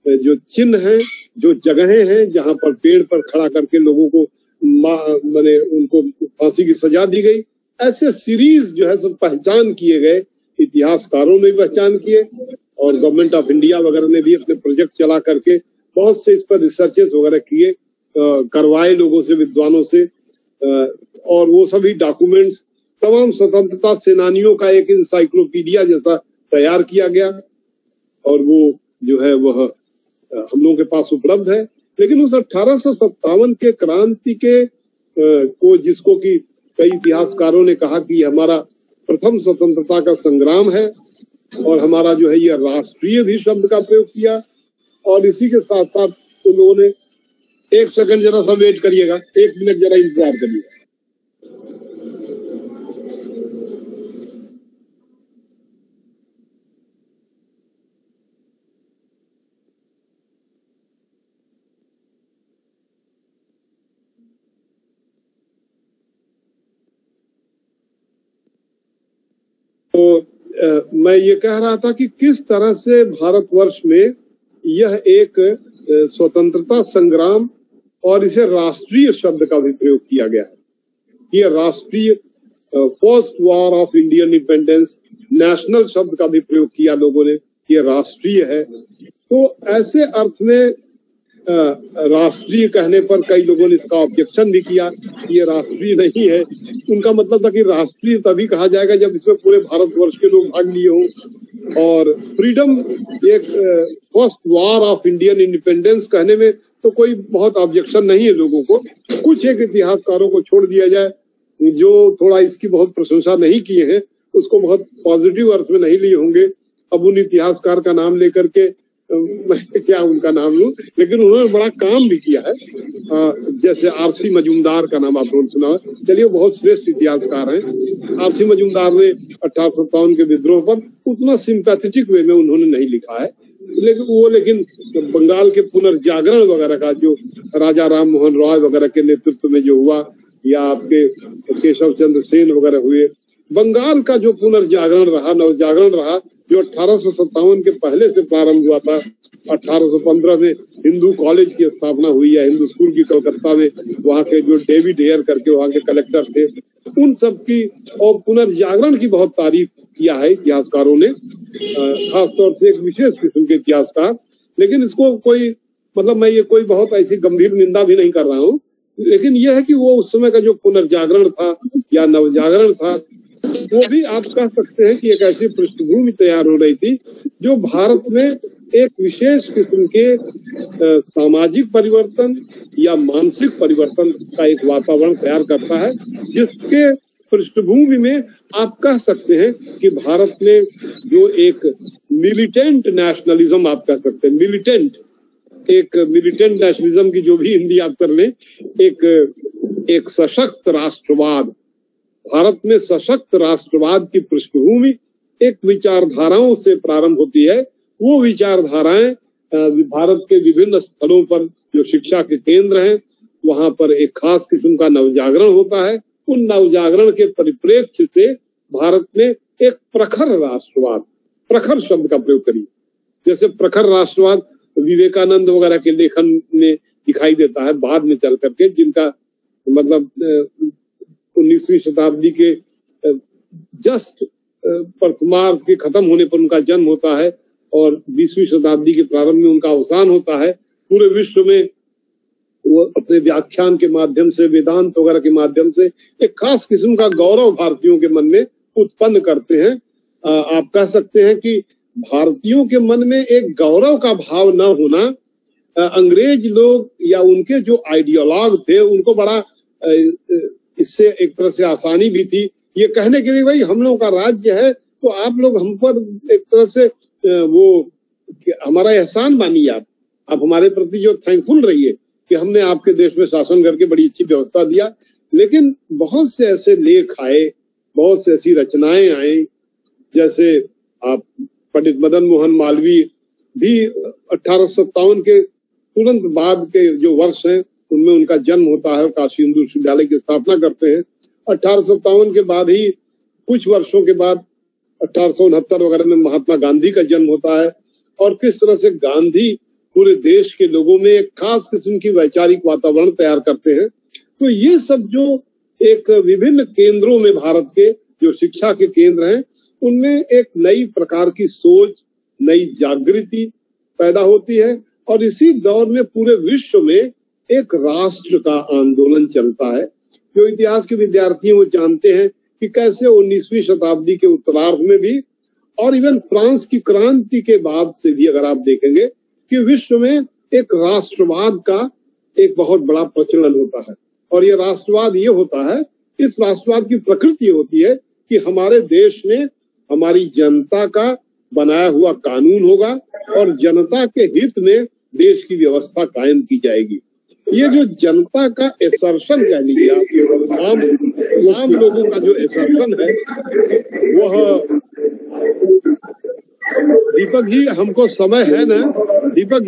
Speaker 2: जो चिन्ह हैं, जो जगहें हैं जहां पर पेड़ पर खड़ा करके लोगों को माने उनको फांसी की सजा दी गई, ऐसे सीरीज जो है सब पहचान किए गए। इतिहासकारों ने पहचान किए और गवर्नमेंट ऑफ इंडिया वगैरह ने भी अपने प्रोजेक्ट चला करके बहुत से इस पर रिसर्चेस वगैरह किए, करवाए लोगों से, विद्वानों से, और वो सभी डॉक्यूमेंट्स तमाम स्वतंत्रता सेनानियों का एक इंसाइक्लोपीडिया जैसा तैयार किया गया और वो जो है वह हम लोगों के पास उपलब्ध है। लेकिन उस 1857 के क्रांति के को जिसको कि कई इतिहासकारों ने कहा कि हमारा प्रथम स्वतंत्रता का संग्राम है, और हमारा जो है यह राष्ट्रीय भी शब्द का प्रयोग किया। और इसी के साथ साथ उन लोगों ने, एक सेकंड जरा सा वेट करिएगा, 1 मिनट जरा इंतजार करिएगा। तो मैं ये कह रहा था कि किस तरह से भारतवर्ष में यह एक स्वतंत्रता संग्राम और इसे राष्ट्रीय शब्द का भी प्रयोग किया गया है। यह राष्ट्रीय first war of Indian independence national शब्द का भी प्रयोग किया लोगों ने, ये राष्ट्रीय है। तो ऐसे अर्थ में राष्ट्रीय कहने पर कई लोगों ने इसका ऑब्जेक्शन भी किया, ये राष्ट्रीय नहीं है। उनका मतलब था कि राष्ट्रीय तभी कहा जाएगा जब इसमें पूरे भारतवर्ष के लोग भाग लिए हों। और फ्रीडम एक first war of Indian independence कहने में तो कोई बहुत ऑब्जेक्शन नहीं है लोगों को। कुछ एक इतिहासकारों को छोड़ दिया जाए जो थोड़ा इसकी बहुत प्रशंसा नहीं किए हैं, उसको बहुत पॉजिटिव अर्थ में नहीं लिए होंगे। अब उन इतिहासकार का नाम लेकर के मैं क्या उनका नाम लूं, लेकिन उन्होंने बड़ा काम भी किया है। जैसे आरसी मजूमदार का नाम आपने सुना है, चलिए बहुत श्रेष्ठ इतिहासकार हैं। आरसी मजूमदार ने 1857 के विद्रोह पर उतना सिंपैथेटिक वे में उन्होंने नहीं लिखा है, लेकिन बंगाल के पुनर्जागरण वगैरह का जो राजा राम मोहन रॉय वगैरह के नेतृत्व में जो हुआ, या आपके केशव चंद्र सेन वगैरह हुए, बंगाल का जो पुनर्जागरण रहा, नवजागरण रहा, जो 1857 के पहले से प्रारंभ हुआ था। 1815 में हिंदू कॉलेज की स्थापना हुई है, हिंदू स्कूल की कलकत्ता में, वहाँ के जो डेविड हेयर करके वहाँ के कलेक्टर थे, उन सब की और पुनर्जागरण की बहुत तारीफ किया है इतिहासकारों ने, खासतौर से एक विशेष किस्म के इतिहासकार। लेकिन इसको कोई मतलब मैं ये कोई बहुत ऐसी गंभीर निंदा भी नहीं कर रहा हूँ, लेकिन यह है कि वो उस समय का जो पुनर्जागरण था या नवजागरण था, वो भी आप कह सकते हैं कि एक ऐसी पृष्ठभूमि तैयार हो रही थी जो भारत में एक विशेष किस्म के सामाजिक परिवर्तन या मानसिक परिवर्तन का एक वातावरण तैयार करता है, जिसके पृष्ठभूमि में आप कह सकते हैं कि भारत में जो एक मिलिटेंट नेशनलिज्म, आप कह सकते हैं मिलिटेंट नेशनलिज्म की जो भी हिंदी आप कर लें, एक सशक्त राष्ट्रवाद, भारत में सशक्त राष्ट्रवाद की पृष्ठभूमि एक विचारधाराओं से प्रारंभ होती है। वो विचारधाराएं भारत के विभिन्न स्थलों पर जो शिक्षा के केंद्र हैं, वहां पर एक खास किस्म का नवजागरण होता है। उन नवजागरण के परिप्रेक्ष्य से भारत में एक प्रखर राष्ट्रवाद, प्रखर शब्द का प्रयोग करिए, जैसे प्रखर राष्ट्रवाद विवेकानंद वगैरह के लेखन में दिखाई देता है बाद में चल करके, जिनका मतलब 19वीं शताब्दी के जस्ट प्रथमार्ध के खत्म होने पर उनका जन्म होता है और 20वीं शताब्दी के प्रारंभ में उनका अवसान होता है। पूरे विश्व में वो अपने व्याख्यान के माध्यम से, वेदांत वगैरह के माध्यम से एक खास किस्म का गौरव भारतीयों के मन में उत्पन्न करते हैं। आप कह सकते हैं कि भारतीयों के मन में एक गौरव का भाव न होना, अंग्रेज लोग या उनके जो आइडियोलॉग थे उनको बड़ा इससे एक तरह से आसानी भी थी ये कहने के लिए, भाई हम लोगों का राज्य है तो आप लोग हम पर एक तरह से वो हमारा एहसान मानिए, आप हमारे प्रति जो थैंकफुल रहिए कि हमने आपके देश में शासन करके बड़ी अच्छी व्यवस्था दिया। लेकिन बहुत से ऐसे लेख आए, बहुत से ऐसी रचनाएं आई, जैसे आप पंडित मदन मोहन मालवीय भी 1857 के तुरंत बाद के जो वर्ष हैं उनमें उनका जन्म होता है, काशी हिंदू विश्वविद्यालय की स्थापना करते हैं। 1857 के बाद ही कुछ वर्षों के बाद 1869 वगैरह में महात्मा गांधी का जन्म होता है, और किस तरह से गांधी पूरे देश के लोगों में एक खास किस्म की वैचारिक वातावरण तैयार करते हैं। तो ये सब जो एक विभिन्न केंद्रों में भारत के जो शिक्षा के केंद्र हैं, उनमें एक नई प्रकार की सोच, नई जागृति पैदा होती है, और इसी दौर में पूरे विश्व में एक राष्ट्र का आंदोलन चलता है। जो इतिहास के विद्यार्थी हैं वो जानते हैं कि कैसे 19वीं शताब्दी के उत्तरार्ध में भी और इवन फ्रांस की क्रांति के बाद से भी अगर आप देखेंगे कि विश्व में एक राष्ट्रवाद का एक बहुत बड़ा प्रचलन होता है। और ये राष्ट्रवाद ये होता है, इस राष्ट्रवाद की प्रकृति ये होती है कि हमारे देश में हमारी जनता का बनाया हुआ कानून होगा और जनता के हित में देश की व्यवस्था कायम की जाएगी। ये जो जनता का एसर्शन कह लीजिए आप, आम लोगों का जो एसर्शन है वह, दीपक जी हमको समय है ना, दीपक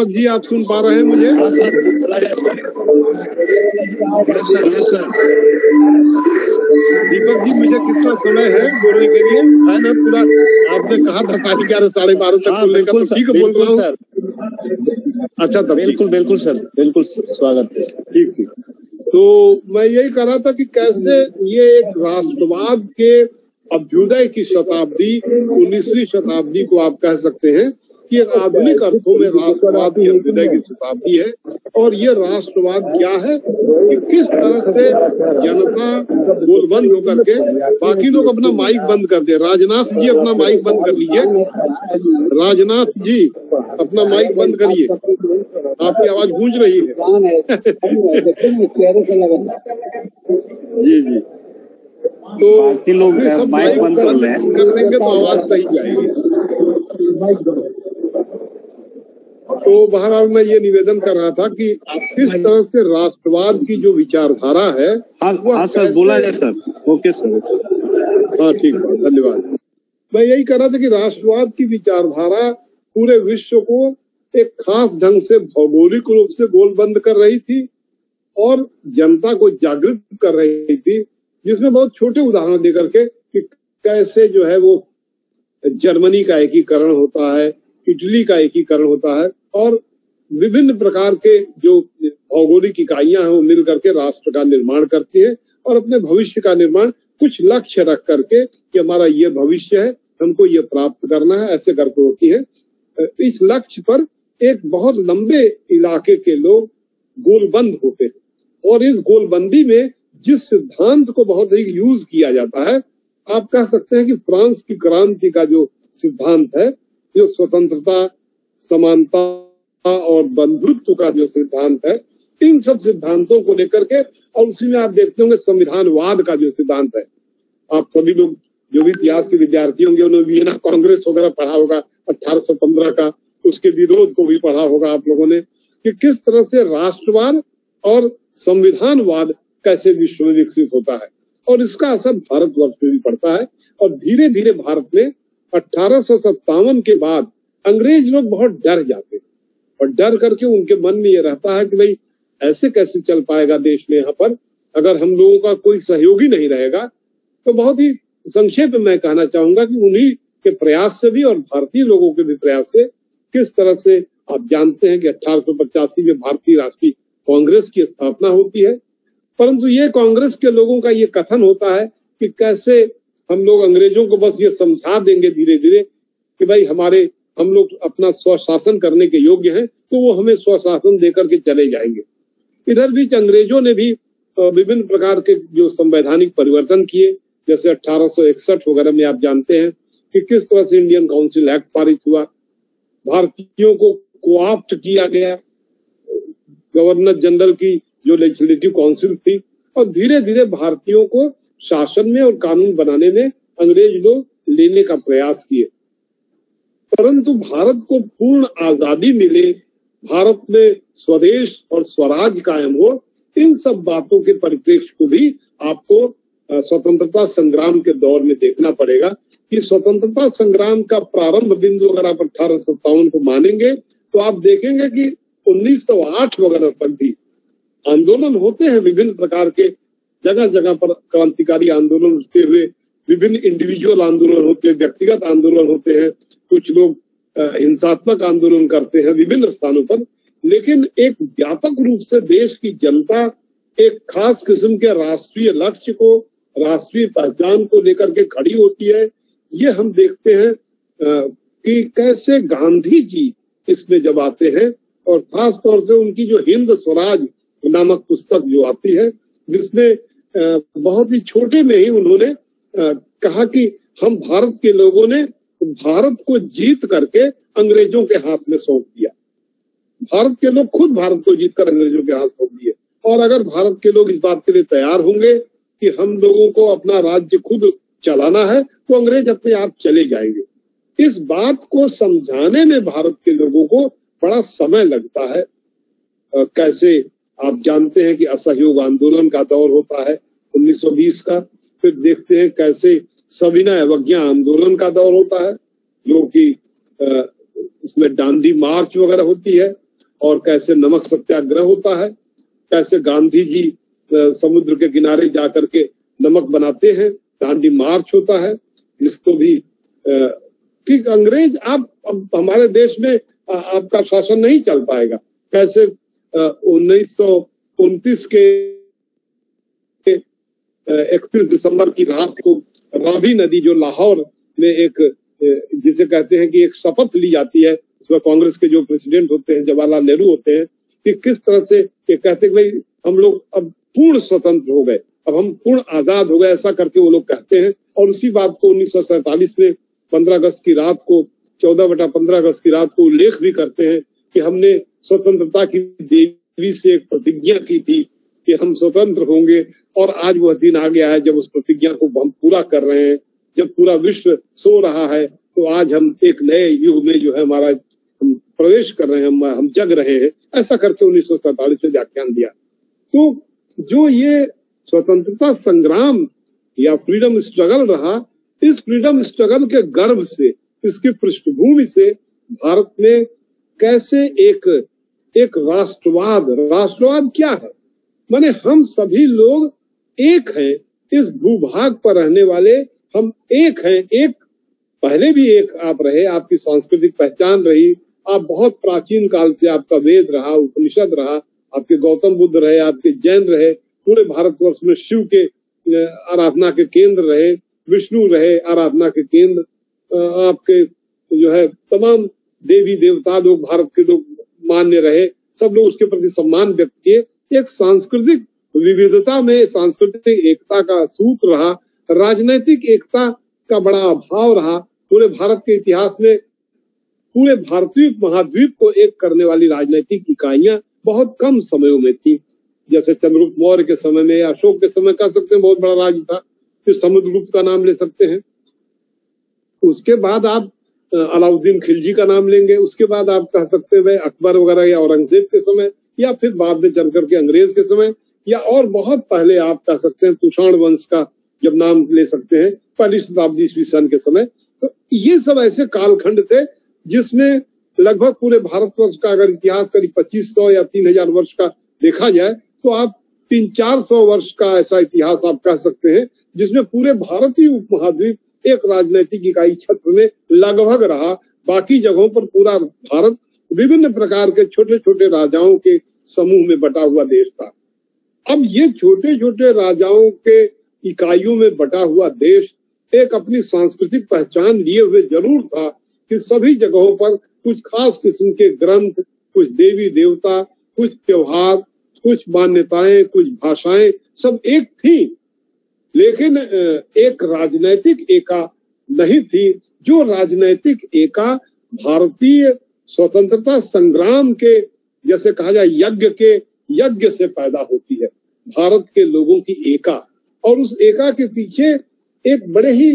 Speaker 2: जी आप सुन पा रहे हैं मुझे? दीपक जी मुझे कितना समय है बोलने के लिए, है ना? पूरा आपने कहा था 11:30 12:30 तक बोलने का, तो ठीक बोल रहा हूँ? अच्छा, तब
Speaker 3: बिल्कुल सर, बिल्कुल स्वागत है।
Speaker 2: ठीक। तो मैं यही कह रहा था कि कैसे ये एक राष्ट्रवाद के अभ्युदय की शताब्दी, 19वीं शताब्दी को आप कह सकते हैं कि एक आधुनिक अर्थों में राष्ट्रवाद के अभ्युदय की शताब्दी है। और ये राष्ट्रवाद क्या है कि किस तरह से जनता गोलबंद होकर के, बाकी लोग अपना माइक बंद कर दे। राजनाथ जी अपना माइक बंद कर लीजिए, राजनाथ जी अपना माइक बंद करिए, आपकी आवाज गूंज रही है। जी जी, तो
Speaker 1: बाकी लोग
Speaker 2: सब
Speaker 1: माइक बंद कर
Speaker 2: देंगे तो आवाज सही जाएगी। तो बहरहाल मैं ये निवेदन कर रहा था कि किस तरह से राष्ट्रवाद की जो विचारधारा है।
Speaker 1: हाँ सर, बोला जाए सर। Okay sir.
Speaker 2: हाँ ठीक है, धन्यवाद। मैं यही कह रहा था कि राष्ट्रवाद की विचारधारा पूरे विश्व को एक खास ढंग से भौगोलिक रूप से गोलबंद कर रही थी और जनता को जागृत कर रही थी, जिसमें बहुत छोटे उदाहरण देकर के कि कैसे जो है वो जर्मनी का एकीकरण होता है, इटली का एकीकरण होता है और विभिन्न प्रकार के जो भौगोलिक इकाइयां हैं वो मिल करके राष्ट्र का निर्माण करती हैं और अपने भविष्य का निर्माण कुछ लक्ष्य रख करके कि हमारा ये भविष्य है, हमको ये प्राप्त करना है, ऐसे करके होती है। इस लक्ष्य पर एक बहुत लंबे इलाके के लोग गोलबंद होते हैं और इस गोलबंदी में जिस सिद्धांत को बहुत ही यूज किया जाता है, आप कह सकते हैं कि फ्रांस की क्रांति का जो सिद्धांत है, जो स्वतंत्रता, समानता और बंधुत्व का जो सिद्धांत है, इन सब सिद्धांतों को लेकर के, और उसी में आप देखते होंगे संविधानवाद का जो सिद्धांत है। आप सभी लोग जो भी इतिहास के विद्यार्थी होंगे उन्होंने वियना कांग्रेस वगैरह पढ़ा होगा 1815 का, उसके विरोध को भी पढ़ा होगा आप लोगों ने कि किस तरह से राष्ट्रवाद और संविधानवाद कैसे विश्व में विकसित होता है और इसका असर भारतवर्ष में भी पड़ता है। और धीरे धीरे भारत में 1857 के बाद अंग्रेज लोग बहुत डर जाते हैं और डर करके उनके मन में ये रहता है कि भाई ऐसे कैसे चल पाएगा देश में, यहाँ पर अगर हम लोगों का कोई सहयोगी नहीं रहेगा। तो बहुत ही संक्षेप में मैं कहना चाहूंगा कि उन्हीं के प्रयास से भी और भारतीय लोगों के भी प्रयास से किस तरह से आप जानते हैं कि 1885 में भारतीय राष्ट्रीय कांग्रेस की स्थापना होती है। परंतु ये कांग्रेस के लोगों का ये कथन होता है कि कैसे हम लोग अंग्रेजों को बस ये समझा देंगे धीरे धीरे कि भाई हम लोग अपना स्वशासन करने के योग्य हैं, तो वो हमें स्वशासन देकर के चले जाएंगे। इधर बीच अंग्रेजों ने भी विभिन्न प्रकार के जो संवैधानिक परिवर्तन किए, जैसे 1861 वगैरह में आप जानते हैं कि किस तरह से इंडियन काउंसिल एक्ट पारित हुआ, भारतीयों को कोऑप्ट किया गया, गवर्नर जनरल की जो लेजिस्लेटिव काउंसिल थी, और धीरे धीरे भारतीयों को शासन में और कानून बनाने में अंग्रेज लोग लेने का प्रयास किए। परंतु भारत को पूर्ण आजादी मिले, भारत में स्वदेश और स्वराज कायम हो, इन सब बातों के परिप्रेक्ष्य को भी आपको स्वतंत्रता संग्राम के दौर में देखना पड़ेगा कि स्वतंत्रता संग्राम का प्रारंभ बिंदु अगर आप 1857 को मानेंगे तो आप देखेंगे कि 1908 वगैरह तक भी आंदोलन होते हैं, विभिन्न प्रकार के जगह जगह पर क्रांतिकारी आंदोलन उठते हुए, विभिन्न इंडिविजुअल आंदोलन होते हैं, व्यक्तिगत आंदोलन होते हैं, कुछ लोग हिंसात्मक आंदोलन करते हैं विभिन्न स्थानों पर। लेकिन एक व्यापक रूप से देश की जनता एक खास किस्म के राष्ट्रीय लक्ष्य को, राष्ट्रीय पहचान को लेकर के खड़ी होती है। ये हम देखते हैं कि कैसे गांधी जी इसमें जब आते हैं और खास तौर से उनकी जो हिंद स्वराज नामक पुस्तक जो आती है, जिसमें बहुत ही छोटे में ही उन्होंने कहा कि हम भारत के लोगों ने भारत को जीत करके अंग्रेजों के हाथ में सौंप दिया। भारत के लोग खुद भारत को जीतकर अंग्रेजों के हाथ सौंप दिए, और अगर भारत के लोग इस बात के लिए तैयार होंगे कि हम लोगों को अपना राज्य खुद चलाना है, तो अंग्रेज अपने आप चले जाएंगे। इस बात को समझाने में भारत के लोगों को बड़ा समय लगता है। कैसे आप जानते हैं कि असहयोग आंदोलन का दौर होता है 1920 का, फिर देखते हैं कैसे सविनय अवज्ञा आंदोलन का दौर होता है, जो कि उसमें डांडी मार्च वगैरह होती है, और कैसे नमक सत्याग्रह होता है, कैसे गांधी जी समुद्र के किनारे जाकर के नमक बनाते हैं, डांडी मार्च होता है, जिसको भी कि अंग्रेज आप हमारे देश में आपका शासन नहीं चल पाएगा। कैसे 1929 के 31 दिसंबर की रात को रावी नदी, जो लाहौर में एक जिसे कहते हैं कि एक शपथ ली जाती है, उसमें कांग्रेस के जो प्रेसिडेंट होते हैं जवाहरलाल नेहरू होते हैं, कि किस तरह से ये कहते हैं भाई हम लोग अब पूर्ण स्वतंत्र हो गए, अब हम पूर्ण आजाद हो गए, ऐसा करके वो लोग कहते हैं। और उसी बात को 1947 में 15 अगस्त की रात को 14/15 अगस्त की रात को उल्लेख भी करते हैं कि हमने स्वतंत्रता की देवी से एक प्रतिज्ञा की थी कि हम स्वतंत्र होंगे, और आज वह दिन आ गया है जब उस प्रतिज्ञा को हम पूरा कर रहे हैं। जब पूरा विश्व सो रहा है तो आज हम एक नए युग में जो है हमारा हम प्रवेश कर रहे हैं, हम जग रहे हैं, ऐसा करके 1947 में व्याख्यान दिया। तो जो ये स्वतंत्रता संग्राम या फ्रीडम स्ट्रगल रहा, इस फ्रीडम स्ट्रगल के गर्भ से, इसकी पृष्ठभूमि से भारत में कैसे एक राष्ट्रवाद क्या है, माने हम सभी लोग एक हैं, इस भूभाग पर रहने वाले हम एक हैं। एक पहले भी एक आप रहे, आपकी सांस्कृतिक पहचान रही, आप बहुत प्राचीन काल से आपका वेद रहा, उपनिषद रहा, आपके गौतम बुद्ध रहे, आपके जैन रहे, पूरे भारतवर्ष में शिव के आराधना के केंद्र रहे, विष्णु रहे आराधना के केंद्र, आपके जो है तमाम देवी देवता लोग भारत के लोग मान्य रहे, सब लोग उसके प्रति सम्मान व्यक्त किए। एक सांस्कृतिक विविधता में सांस्कृतिक एकता का सूत्र रहा, राजनैतिक एकता का बड़ा अभाव रहा। पूरे भारत के इतिहास में पूरे भारतीय महाद्वीप को एक करने वाली राजनैतिक इकाइयां बहुत कम समयों में थी। जैसे चंद्रगुप्त मौर्य के समय में, अशोक के समय कह सकते हैं बहुत बड़ा राज्य था, फिर समुद्रगुप्त का नाम ले सकते हैं, उसके बाद आप अलाउद्दीन खिलजी का नाम लेंगे, उसके बाद आप कह सकते हैं अकबर वगैरह या औरंगजेब के समय, या फिर बाद में चल करके अंग्रेज के समय, या और बहुत पहले आप कह सकते हैं कुषाण वंश का जब नाम ले सकते हैं, पहली शताब्दी ईस्वी सन के समय। तो ये सब ऐसे कालखंड थे जिसमें लगभग पूरे भारतवर्ष का अगर इतिहास करीब 2500 या 3000 वर्ष का देखा जाए तो आप 300-400 वर्ष का ऐसा इतिहास आप कह सकते हैं जिसमें पूरे भारतीय उपमहाद्वीप एक राजनीतिक इकाई क्षेत्र में लगभग रहा। बाकी जगहों पर पूरा भारत विभिन्न प्रकार के छोटे छोटे राजाओं के समूह में बटा हुआ देश था। अब ये छोटे छोटे राजाओं के इकाइयों में बटा हुआ देश एक अपनी सांस्कृतिक पहचान लिए हुए जरूर था कि सभी जगहों पर कुछ खास किस्म के ग्रंथ, कुछ देवी देवता, कुछ त्योहार, कुछ मान्यताएं, कुछ भाषाएं सब एक थी, लेकिन एक राजनैतिक एका नहीं थी। जो राजनैतिक एका भारतीय स्वतंत्रता संग्राम के जैसे कहा जाए यज्ञ से पैदा होती है, भारत के लोगों की एका, और उस एका के पीछे एक बड़े ही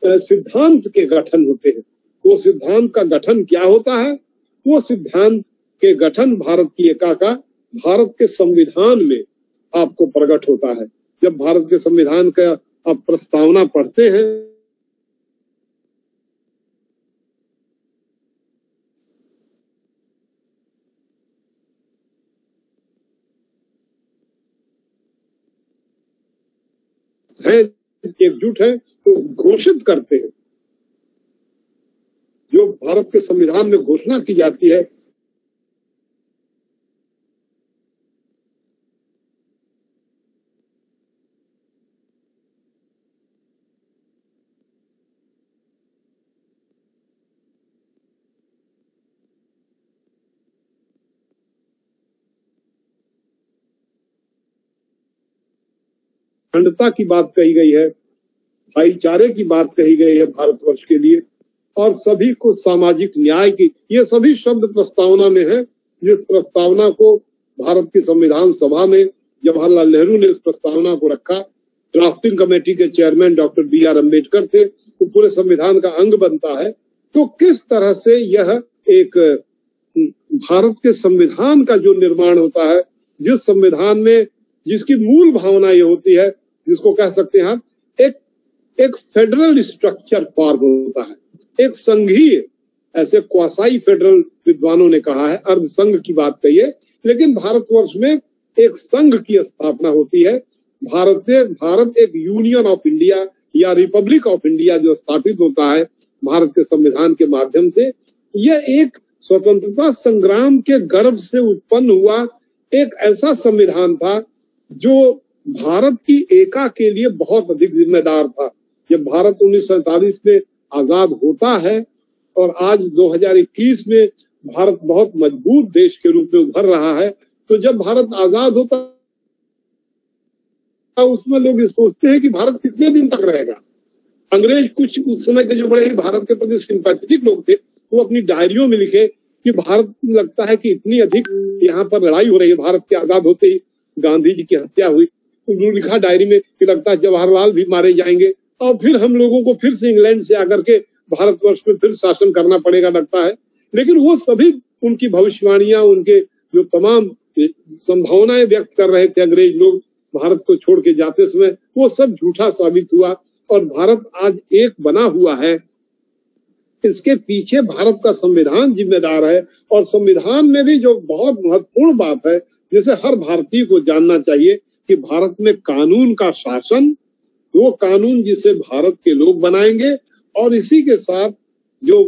Speaker 2: सिद्धांत के गठन होते हैं। वो सिद्धांत का गठन क्या होता है? वो सिद्धांत के गठन भारत की एका का भारत के संविधान में आपको प्रकट होता है। जब भारत के संविधान का आप प्रस्तावना पढ़ते हैं एकजुट है तो घोषित करते हैं, जो भारत के संविधान में घोषणा की जाती है अखंडता की बात कही गई है, भाईचारे की बात कही गई है भारतवर्ष के लिए, और सभी को सामाजिक न्याय की, ये सभी शब्द प्रस्तावना में है। जिस प्रस्तावना को भारत की संविधान सभा में जवाहरलाल नेहरू ने उस प्रस्तावना को रखा, ड्राफ्टिंग कमेटी के चेयरमैन डॉक्टर B.R. अम्बेडकर थे, वो पूरे संविधान का अंग बनता है। तो किस तरह से यह एक भारत के संविधान का जो निर्माण होता है, जिस संविधान में जिसकी मूल भावना ये होती है, जिसको कह सकते हैं एक फेडरल स्ट्रक्चर फॉर्म होता है, एक संघीय, ऐसे क्वासाई फेडरल विद्वानों ने कहा है, अर्ध संघ की बात कही है, लेकिन भारतवर्ष में एक संघ की स्थापना होती है। भारत एक यूनियन ऑफ इंडिया या रिपब्लिक ऑफ इंडिया जो स्थापित होता है भारत के संविधान के माध्यम से, यह एक स्वतंत्रता संग्राम के गर्भ से उत्पन्न हुआ एक ऐसा संविधान था जो भारत की एका के लिए बहुत अधिक जिम्मेदार था। जब भारत 1947 में आजाद होता है और आज 2021 में भारत बहुत मजबूत देश के रूप में उभर रहा है, तो जब भारत आजाद होता है उसमें लोग ये सोचते हैं कि भारत कितने दिन तक रहेगा। अंग्रेज कुछ उस समय के जो बड़े ही भारत के प्रति सिंपैथेटिक लोग थे, वो अपनी डायरियों में लिखे कि भारत लगता है कि इतनी अधिक यहाँ पर लड़ाई हो रही है। भारत के आजाद होते ही गांधी जी की हत्या हुई, उन्होंने लिखा डायरी में कि लगता है जवाहरलाल भी मारे जाएंगे और फिर हम लोगों को फिर से इंग्लैंड से आकर के भारतवर्ष में फिर शासन करना पड़ेगा लगता है। लेकिन वो सभी उनकी भविष्यवाणियां, उनके जो तमाम संभावनाएं व्यक्त कर रहे थे अंग्रेज लोग भारत को छोड़ के जाते समय, वो सब झूठा साबित हुआ और भारत आज एक बना हुआ है। इसके पीछे भारत का संविधान जिम्मेदार है और संविधान में भी जो बहुत महत्वपूर्ण बात है जिसे हर भारतीय को जानना चाहिए कि भारत में कानून का शासन, वो कानून जिसे भारत के लोग बनाएंगे और इसी के साथ जो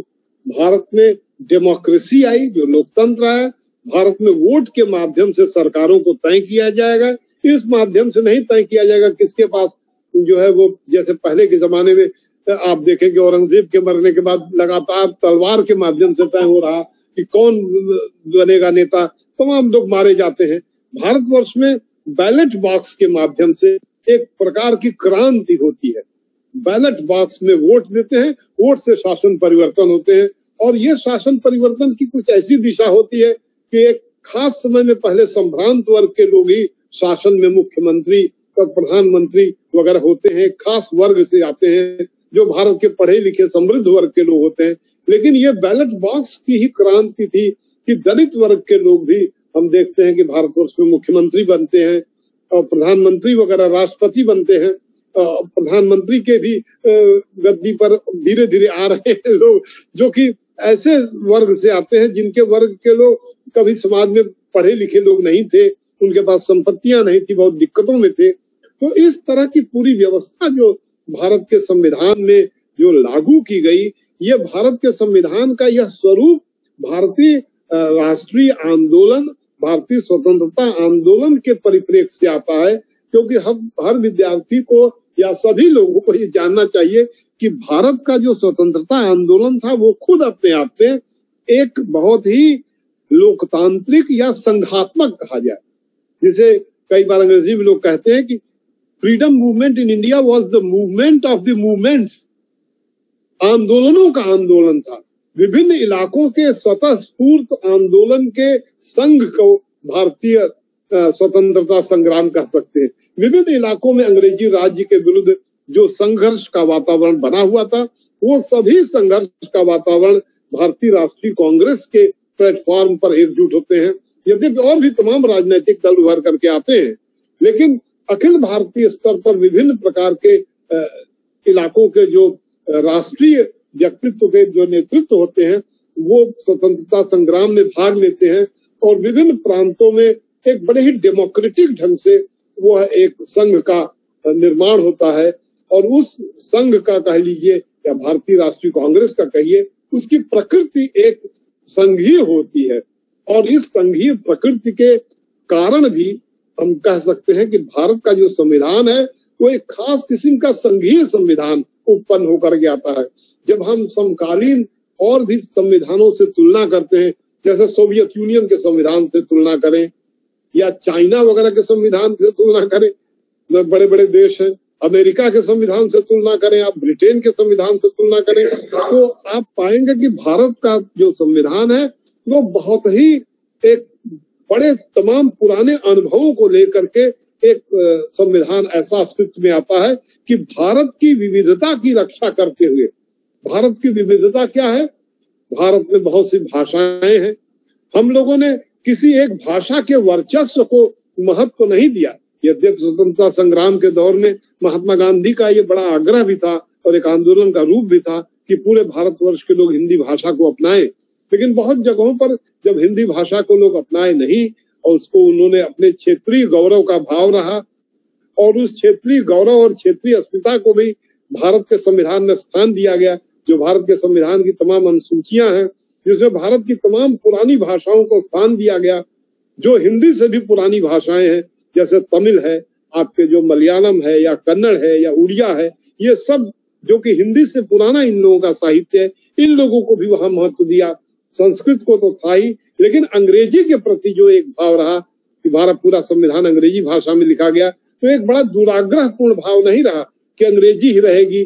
Speaker 2: भारत में डेमोक्रेसी आई, जो लोकतंत्र आया, भारत में वोट के माध्यम से सरकारों को तय किया जाएगा। इस माध्यम से नहीं तय किया जाएगा किसके पास जो है वो, जैसे पहले के जमाने में आप देखेंगे औरंगजेब के मरने के बाद लगातार तलवार के माध्यम से तय हो रहा कि कौन बनेगा नेता, तमाम लोग मारे जाते हैं। भारतवर्ष में बैलेट बॉक्स के माध्यम से एक प्रकार की क्रांति होती है। बैलेट बॉक्स में वोट देते हैं, वोट से शासन परिवर्तन होते हैं और ये शासन परिवर्तन की कुछ ऐसी दिशा होती है कि एक खास समय में पहले संभ्रांत वर्ग के लोग ही शासन में मुख्यमंत्री और प्रधानमंत्री वगैरह होते हैं, खास वर्ग से आते हैं जो भारत के पढ़े लिखे समृद्ध वर्ग के लोग होते हैं। लेकिन ये बैलेट बॉक्स की ही क्रांति थी कि दलित वर्ग के लोग भी हम देखते हैं कि भारतवर्ष में मुख्यमंत्री बनते हैं और प्रधानमंत्री वगैरह राष्ट्रपति बनते हैं। प्रधानमंत्री के भी गद्दी पर धीरे धीरे आ रहे हैं लोग जो कि ऐसे वर्ग से आते हैं जिनके वर्ग के लोग कभी समाज में पढ़े लिखे लोग नहीं थे, उनके पास संपत्तियां नहीं थी, बहुत दिक्कतों में थे। तो इस तरह की पूरी व्यवस्था जो भारत के संविधान में जो लागू की गई, ये भारत के संविधान का यह स्वरूप भारतीय राष्ट्रीय आंदोलन, भारतीय स्वतंत्रता आंदोलन के परिप्रेक्ष्य से आता है। क्योंकि हम हर विद्यार्थी को या सभी लोगों को ये जानना चाहिए कि भारत का जो स्वतंत्रता आंदोलन था वो खुद अपने आप में एक बहुत ही लोकतांत्रिक या संघात्मक कहा जाए, जिसे कई बार अंग्रेजी में लोग कहते हैं कि freedom movement in India was the movement of the movements. आंदोलनों का आंदोलन था, विभिन्न इलाकों के स्वतः स्फूर्त आंदोलन के संघ को भारतीय स्वतंत्रता संग्राम कह सकते हैं। विभिन्न इलाकों में अंग्रेजी राज्य के विरुद्ध जो संघर्ष का वातावरण बना हुआ था, वो सभी संघर्ष का वातावरण भारतीय राष्ट्रीय कांग्रेस के प्लेटफॉर्म पर एकजुट होते हैं। यद्यपि और भी तमाम राजनीतिक दल उभर करके आते हैं, लेकिन अखिल भारतीय स्तर पर विभिन्न प्रकार के इलाकों के जो राष्ट्रीय व्यक्तित्व के जो नेतृत्व होते हैं वो स्वतंत्रता संग्राम में भाग लेते हैं और विभिन्न प्रांतों में एक बड़े ही डेमोक्रेटिक ढंग से वो एक संघ का निर्माण होता है। और उस संघ का कह लीजिए या भारतीय राष्ट्रीय कांग्रेस का कहिए, उसकी प्रकृति एक संघीय होती है और इस संघीय प्रकृति के कारण भी हम कह सकते हैं कि भारत का जो संविधान है वो एक खास किस्म का संघीय संविधान उत्पन्न होकर के आता है। जब हम समकालीन और भी संविधानों से तुलना करते हैं, जैसे सोवियत यूनियन के संविधान से तुलना करें या चाइना वगैरह के संविधान से तुलना करें, बड़े बड़े देश हैं, अमेरिका के संविधान से तुलना करें, आप ब्रिटेन के संविधान से तुलना करें, तो आप पाएंगे कि भारत का जो संविधान है वो बहुत ही एक बड़े तमाम पुराने अनुभवों को लेकर के एक संविधान ऐसा अस्तित्व में आता है कि भारत की विविधता की रक्षा करते हुए, भारत की विविधता क्या है, भारत में बहुत सी भाषाएं हैं। हम लोगों ने किसी एक भाषा के वर्चस्व को महत्व नहीं दिया। यद्यपि स्वतंत्रता संग्राम के दौर में महात्मा गांधी का ये बड़ा आग्रह भी था और एक आंदोलन का रूप भी था कि पूरे भारतवर्ष के लोग हिंदी भाषा को अपनाएं, लेकिन बहुत जगहों पर जब हिंदी भाषा को लोग अपनाए नहीं और उसको उन्होंने अपने क्षेत्रीय गौरव का भाव रहा और उस क्षेत्रीय गौरव और क्षेत्रीय अस्मिता को भी भारत के संविधान में स्थान दिया गया। जो भारत के संविधान की तमाम अनुसूचियां हैं जिसमें भारत की तमाम पुरानी भाषाओं को स्थान दिया गया, जो हिंदी से भी पुरानी भाषाएं हैं, जैसे तमिल है, आपके जो मलयालम है या कन्नड़ है या उड़िया है, ये सब जो कि हिंदी से पुराना इन लोगों का साहित्य है, इन लोगों को भी वहां महत्व दिया। संस्कृत को तो था ही, लेकिन अंग्रेजी के प्रति जो एक भाव रहा कि हमारा पूरा संविधान अंग्रेजी भाषा में लिखा गया, तो एक बड़ा दुराग्रहपूर्ण भाव नहीं रहा कि अंग्रेजी ही रहेगी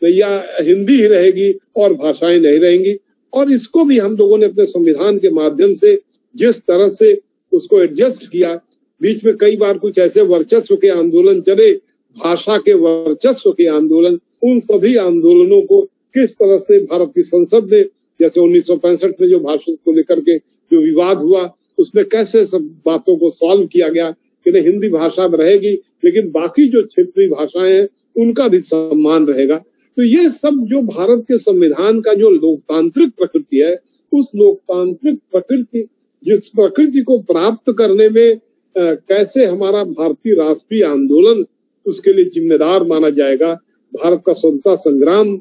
Speaker 2: या हिंदी ही रहेगी और भाषाएं नहीं रहेंगी। और इसको भी हम लोगों ने अपने संविधान के माध्यम से जिस तरह से उसको एडजस्ट किया, बीच में कई बार कुछ ऐसे वर्चस्व के आंदोलन चले, भाषा के वर्चस्व के आंदोलन, उन सभी आंदोलनों को किस तरह से भारत की संसद ने, जैसे 1965 में जो भाषा को लेकर के जो विवाद हुआ, उसमें कैसे सब बातों को सॉल्व किया गया कि नहीं हिंदी भाषा रहेगी, लेकिन बाकी जो क्षेत्रीय भाषाएं हैं उनका भी सम्मान रहेगा। तो ये सब जो भारत के संविधान का जो लोकतांत्रिक प्रकृति है, उस लोकतांत्रिक प्रकृति, जिस प्रकृति को प्राप्त करने में कैसे हमारा भारतीय राष्ट्रीय आंदोलन उसके लिए जिम्मेदार माना जाएगा, भारत का स्वतंत्रता संग्राम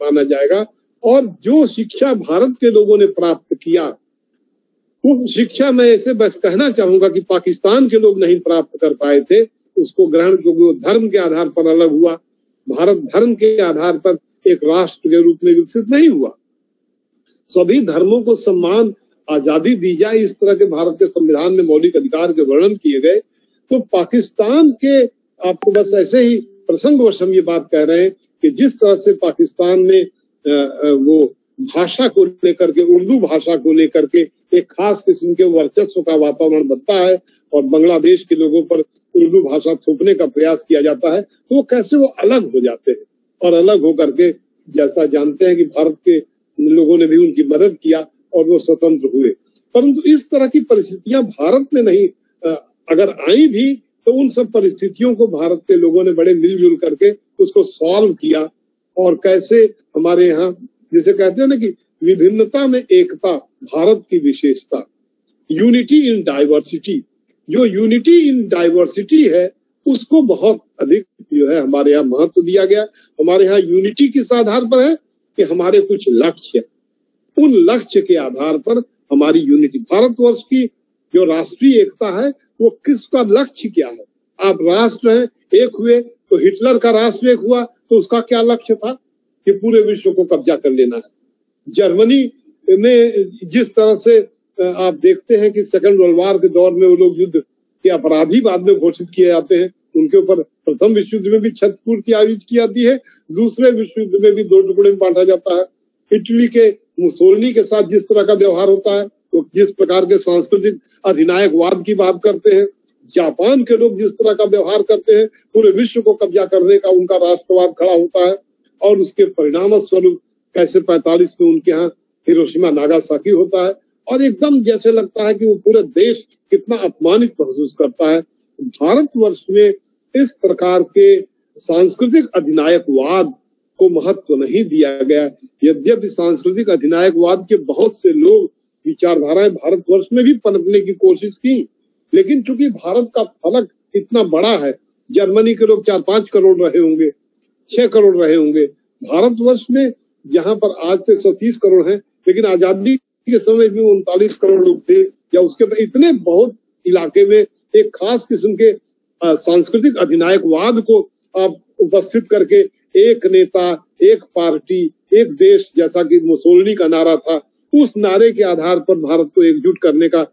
Speaker 2: माना जाएगा। और जो शिक्षा भारत के लोगों ने प्राप्त किया, वो शिक्षा मैं ऐसे बस कहना चाहूंगा कि पाकिस्तान के लोग नहीं प्राप्त कर पाए थे उसको ग्रहण, क्योंकि वो धर्म के आधार पर अलग हुआ। भारत धर्म के आधार पर एक राष्ट्र के रूप में विकसित नहीं हुआ। सभी धर्मों को सम्मान, आजादी दी जाए, इस तरह के भारत के संविधान में मौलिक अधिकार के वर्णन किए गए। तो पाकिस्तान के, आपको बस ऐसे ही प्रसंगवश हम ये बात कह रहे हैं कि जिस तरह से पाकिस्तान में वो भाषा को लेकर के, उर्दू भाषा को लेकर के एक खास किस्म के वर्चस्व का वातावरण बनता है और बांग्लादेश के लोगों पर उर्दू भाषा थोपने का प्रयास किया जाता है, तो वो कैसे वो अलग हो जाते हैं और अलग होकर के, जैसा जानते हैं कि भारत के लोगों ने भी उनकी मदद किया और वो स्वतंत्र हुए। परंतु इस तरह की परिस्थितियां भारत में नहीं अगर आई भी, तो उन सब परिस्थितियों को भारत के लोगों ने बड़े मिलजुल करके उसको सॉल्व किया। और कैसे हमारे यहाँ जिसे कहते हैं ना कि विभिन्नता में एकता भारत की विशेषता, यूनिटी इन डाइवर्सिटी, जो यूनिटी इन डाइवर्सिटी है उसको बहुत अधिक जो है हमारे यहाँ महत्व दिया गया। हमारे यहाँ यूनिटी किस आधार पर है कि हमारे कुछ लक्ष्य, उन लक्ष्य के आधार पर हमारी यूनिटी, भारतवर्ष की जो राष्ट्रीय एकता है वो किसका लक्ष्य क्या है। आप राष्ट्र हैं, एक हुए, तो हिटलर का राष्ट्र एक हुआ तो उसका क्या लक्ष्य था कि पूरे विश्व को कब्जा कर लेना है। जर्मनी में जिस तरह से आप देखते हैं कि सेकंड वर्ल्ड वॉर के दौर में वो लोग युद्ध के अपराधी बाद में घोषित किए जाते हैं, उनके ऊपर प्रथम विश्व युद्ध में भी क्षतिपूर्ति आयोजित की जाती है, दूसरे विश्व युद्ध में भी 2 टुकड़े में बांटा जाता है। इटली के मुसोलिनी के साथ जिस तरह का व्यवहार होता है, तो जिस प्रकार के सांस्कृतिक अधिनायकवाद की बात करते हैं, जापान के लोग जिस तरह का व्यवहार करते हैं, पूरे विश्व को कब्जा करने का उनका राष्ट्रवाद खड़ा होता है। और उसके परिणाम स्वरूप कैसे 45 में उनके यहाँ हिरोशिमा नागासाकी होता है और एकदम जैसे लगता है कि वो पूरे देश कितना अपमानित महसूस करता है। भारतवर्ष में इस प्रकार के सांस्कृतिक अधिनायकवाद को महत्व नहीं दिया गया। यद्यपि सांस्कृतिक अधिनायकवाद के बहुत से लोग, विचारधाराएं भारतवर्ष में भी पनपने की कोशिश की, लेकिन चूंकि भारत का फलक इतना बड़ा है, जर्मनी के लोग 4-5 करोड़ रहे होंगे, 6 करोड़ रहे होंगे। भारतवर्ष में जहां पर आज तो 130 करोड़ हैं, लेकिन आजादी के समय में 39 करोड़ लोग थे या उसके बाद, इतने बहुत इलाके में एक खास किस्म के सांस्कृतिक अधिनायकवाद को आप उपस्थित करके एक नेता, एक पार्टी, एक देश, जैसा कि मुसोलिनी का नारा था, उस नारे के आधार पर भारत को एकजुट करने का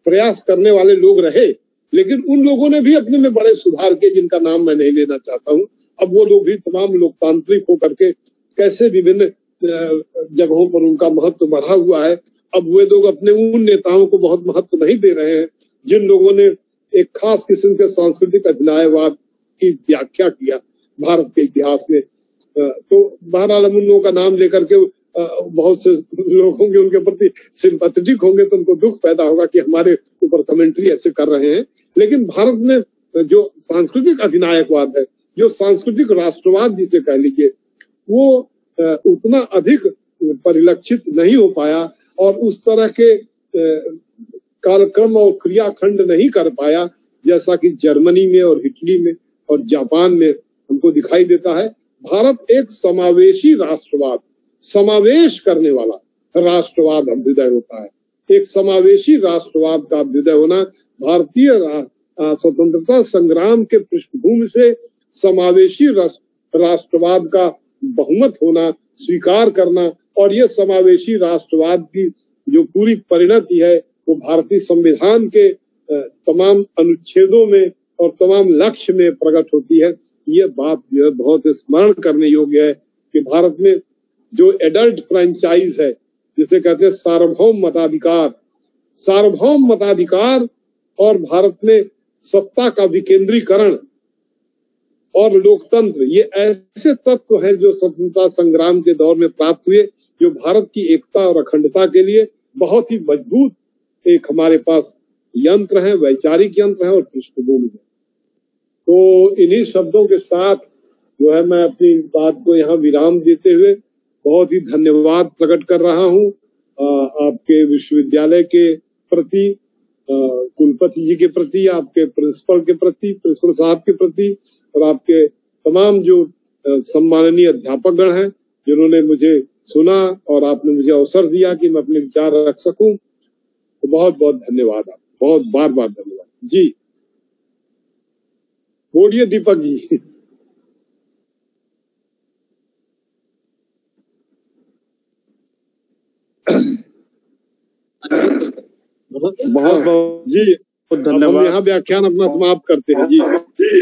Speaker 2: प्रयास करने वाले लोग रहे। लेकिन उन लोगों ने भी अपने में बड़े सुधार किए, जिनका नाम मैं नहीं लेना चाहता हूँ। अब वो लोग भी तमाम लोकतांत्रिक होकर के कैसे विभिन्न जगहों पर उनका महत्व बढ़ा हुआ है। अब वे लोग अपने उन नेताओं को बहुत महत्व नहीं दे रहे हैं जिन लोगों ने एक खास किस्म के सांस्कृतिक अधिनायकवाद की व्याख्या किया भारत के इतिहास में। तो बहरहाल हम उन लोगों का नाम लेकर के बहुत से लोग होंगे उनके प्रति सिंपैथेटिक होंगे, तो उनको दुख पैदा होगा कि हमारे ऊपर कमेंट्री ऐसे कर रहे हैं। लेकिन भारत में जो सांस्कृतिक अधिनायकवाद है, जो सांस्कृतिक राष्ट्रवाद जिसे कह लीजिए, वो उतना अधिक परिलक्षित नहीं हो पाया और उस तरह के कार्यक्रम और क्रियाखंड नहीं कर पाया जैसा कि जर्मनी में और इटली में और जापान में हमको दिखाई देता है। भारत एक समावेशी राष्ट्रवाद, समावेश करने वाला राष्ट्रवाद अभ्युदय होता है। एक समावेशी राष्ट्रवाद का अभ्युदय होना भारतीय स्वतंत्रता संग्राम के पृष्ठभूमि से समावेशी राष्ट्रवाद का बहुमत होना स्वीकार करना, और ये समावेशी राष्ट्रवाद की जो पूरी परिणति है वो भारतीय संविधान के तमाम अनुच्छेदों में और तमाम लक्ष्य में प्रकट होती है। ये बात जो है बहुत स्मरण करने योग्य है कि भारत में जो एडल्ट फ्रेंचाइज है, जिसे कहते हैं सार्वभौम मताधिकार और भारत में सत्ता का विकेंद्रीकरण और लोकतंत्र, ये ऐसे तत्व हैं जो स्वतंत्रता संग्राम के दौर में प्राप्त हुए, जो भारत की एकता और अखंडता के लिए बहुत ही मजबूत एक हमारे पास यंत्र है, वैचारिक यंत्र है और पृष्ठभूमि है। तो इन्हीं शब्दों के साथ जो है मैं अपनी बात को यहाँ विराम देते हुए बहुत ही धन्यवाद प्रकट कर रहा हूँ आपके विश्वविद्यालय के प्रति, कुलपति जी के प्रति, आपके प्रिंसिपल के प्रति, प्रिंसिपल साहब के प्रति, और आपके तमाम जो सम्माननीय अध्यापकगण हैं जिन्होंने मुझे सुना और आपने मुझे अवसर दिया कि मैं अपने विचार रख सकूं, तो बहुत बहुत धन्यवाद। आप बहुत बार बार धन्यवाद जी। बोलिए दीपक जी। बहुत बहुत जी धन्यवाद। हम यहाँ व्याख्यान अपना समाप्त करते हैं जी।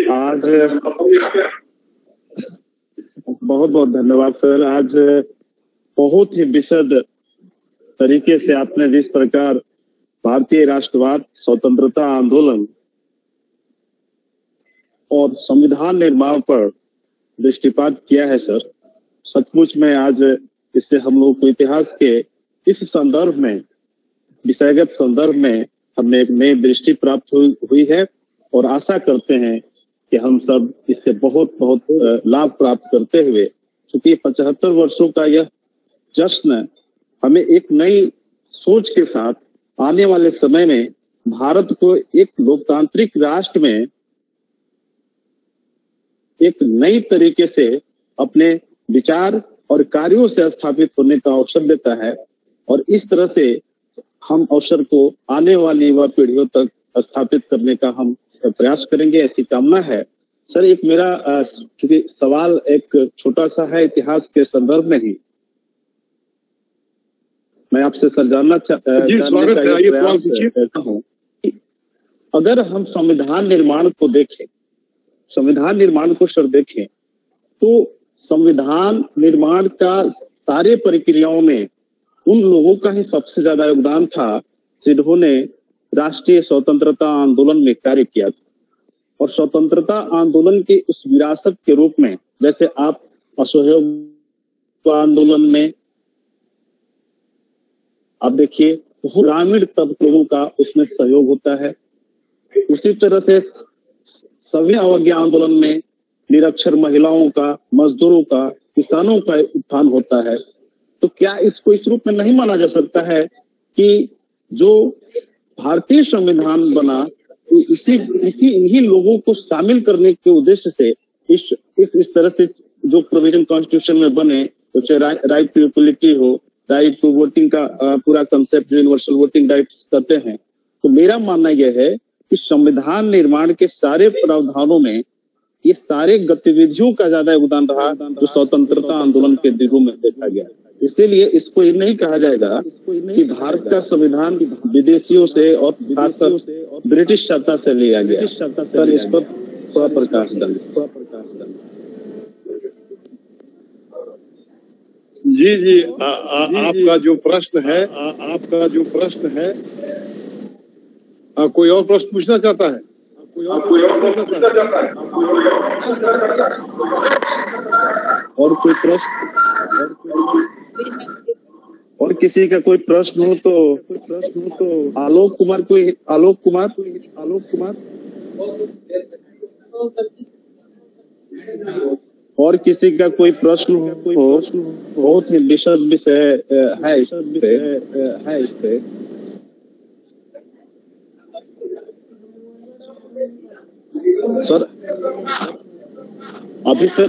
Speaker 1: आज बहुत बहुत धन्यवाद सर। आज बहुत ही विशद तरीके से आपने जिस प्रकार भारतीय राष्ट्रवाद, स्वतंत्रता आंदोलन और संविधान निर्माण पर दृष्टिपात किया है सर, सचमुच में आज इससे हम लोग को इतिहास के इस संदर्भ में, विषयगत संदर्भ में हमें एक नई दृष्टि प्राप्त हुई है, और आशा करते हैं कि हम सब इससे बहुत बहुत लाभ प्राप्त करते हुए, क्योंकि 75 वर्षों का यह जश्न हमें एक नई सोच के साथ आने वाले समय में भारत को एक लोकतांत्रिक राष्ट्र में एक नई तरीके से अपने विचार और कार्यों से स्थापित होने का अवसर देता है, और इस तरह से हम अवसर को आने वाली युवा पीढ़ियों तक स्थापित करने का हम प्रयास करेंगे, ऐसी कामना है सर। एक मेरा क्योंकि सवाल एक छोटा सा है इतिहास के संदर्भ में ही, मैं आपसे सर जानना चाहता हूँ, अगर हम संविधान निर्माण को देखें, संविधान निर्माण को सर देखें, तो संविधान निर्माण का सारे प्रक्रियाओं में उन लोगों का ही सबसे ज्यादा योगदान था जिन्होंने राष्ट्रीय स्वतंत्रता आंदोलन में कार्य किया था। और स्वतंत्रता आंदोलन के उस विरासत के रूप में, जैसे आप असहयोग आंदोलन में आप देखिए ग्रामीण तबके लोगों का उसमें सहयोग होता है, उसी तरह से सभी अवज्ञा आंदोलन में निरक्षर महिलाओं का, मजदूरों का, किसानों का उत्थान होता है। तो क्या इसको इस रूप में नहीं माना जा सकता है कि जो भारतीय संविधान बना इन्हीं लोगों को शामिल करने के उद्देश्य से इस तरह से जो प्रोविजन कॉन्स्टिट्यूशन में बने, तो चाहे राइट टू इक्वलिटी हो, राइट टू वोटिंग का पूरा कंसेप्ट यूनिवर्सल वोटिंग राइट करते हैं, तो मेरा मानना यह है कि संविधान निर्माण के सारे प्रावधानों में ये सारे गतिविधियों का ज्यादा योगदान रहा जो स्वतंत्रता आंदोलन के दिनों में देखा गया। इसीलिए इसको ये नहीं कहा जाएगा कि भारत का संविधान विदेशियों से और खासकर ब्रिटिश सत्ता से लिया गया। सर इस पर थोड़ा प्रकाश डालें।
Speaker 2: जी जी, आपका जो प्रश्न है, कोई और प्रश्न पूछना चाहता है?
Speaker 1: और कोई प्रश्न, और किसी का कोई प्रश्न हो तो आलोक कुमार और किसी का कोई प्रश्न हो, बहुत ही विशद विषय है इस पे। सर अभी सर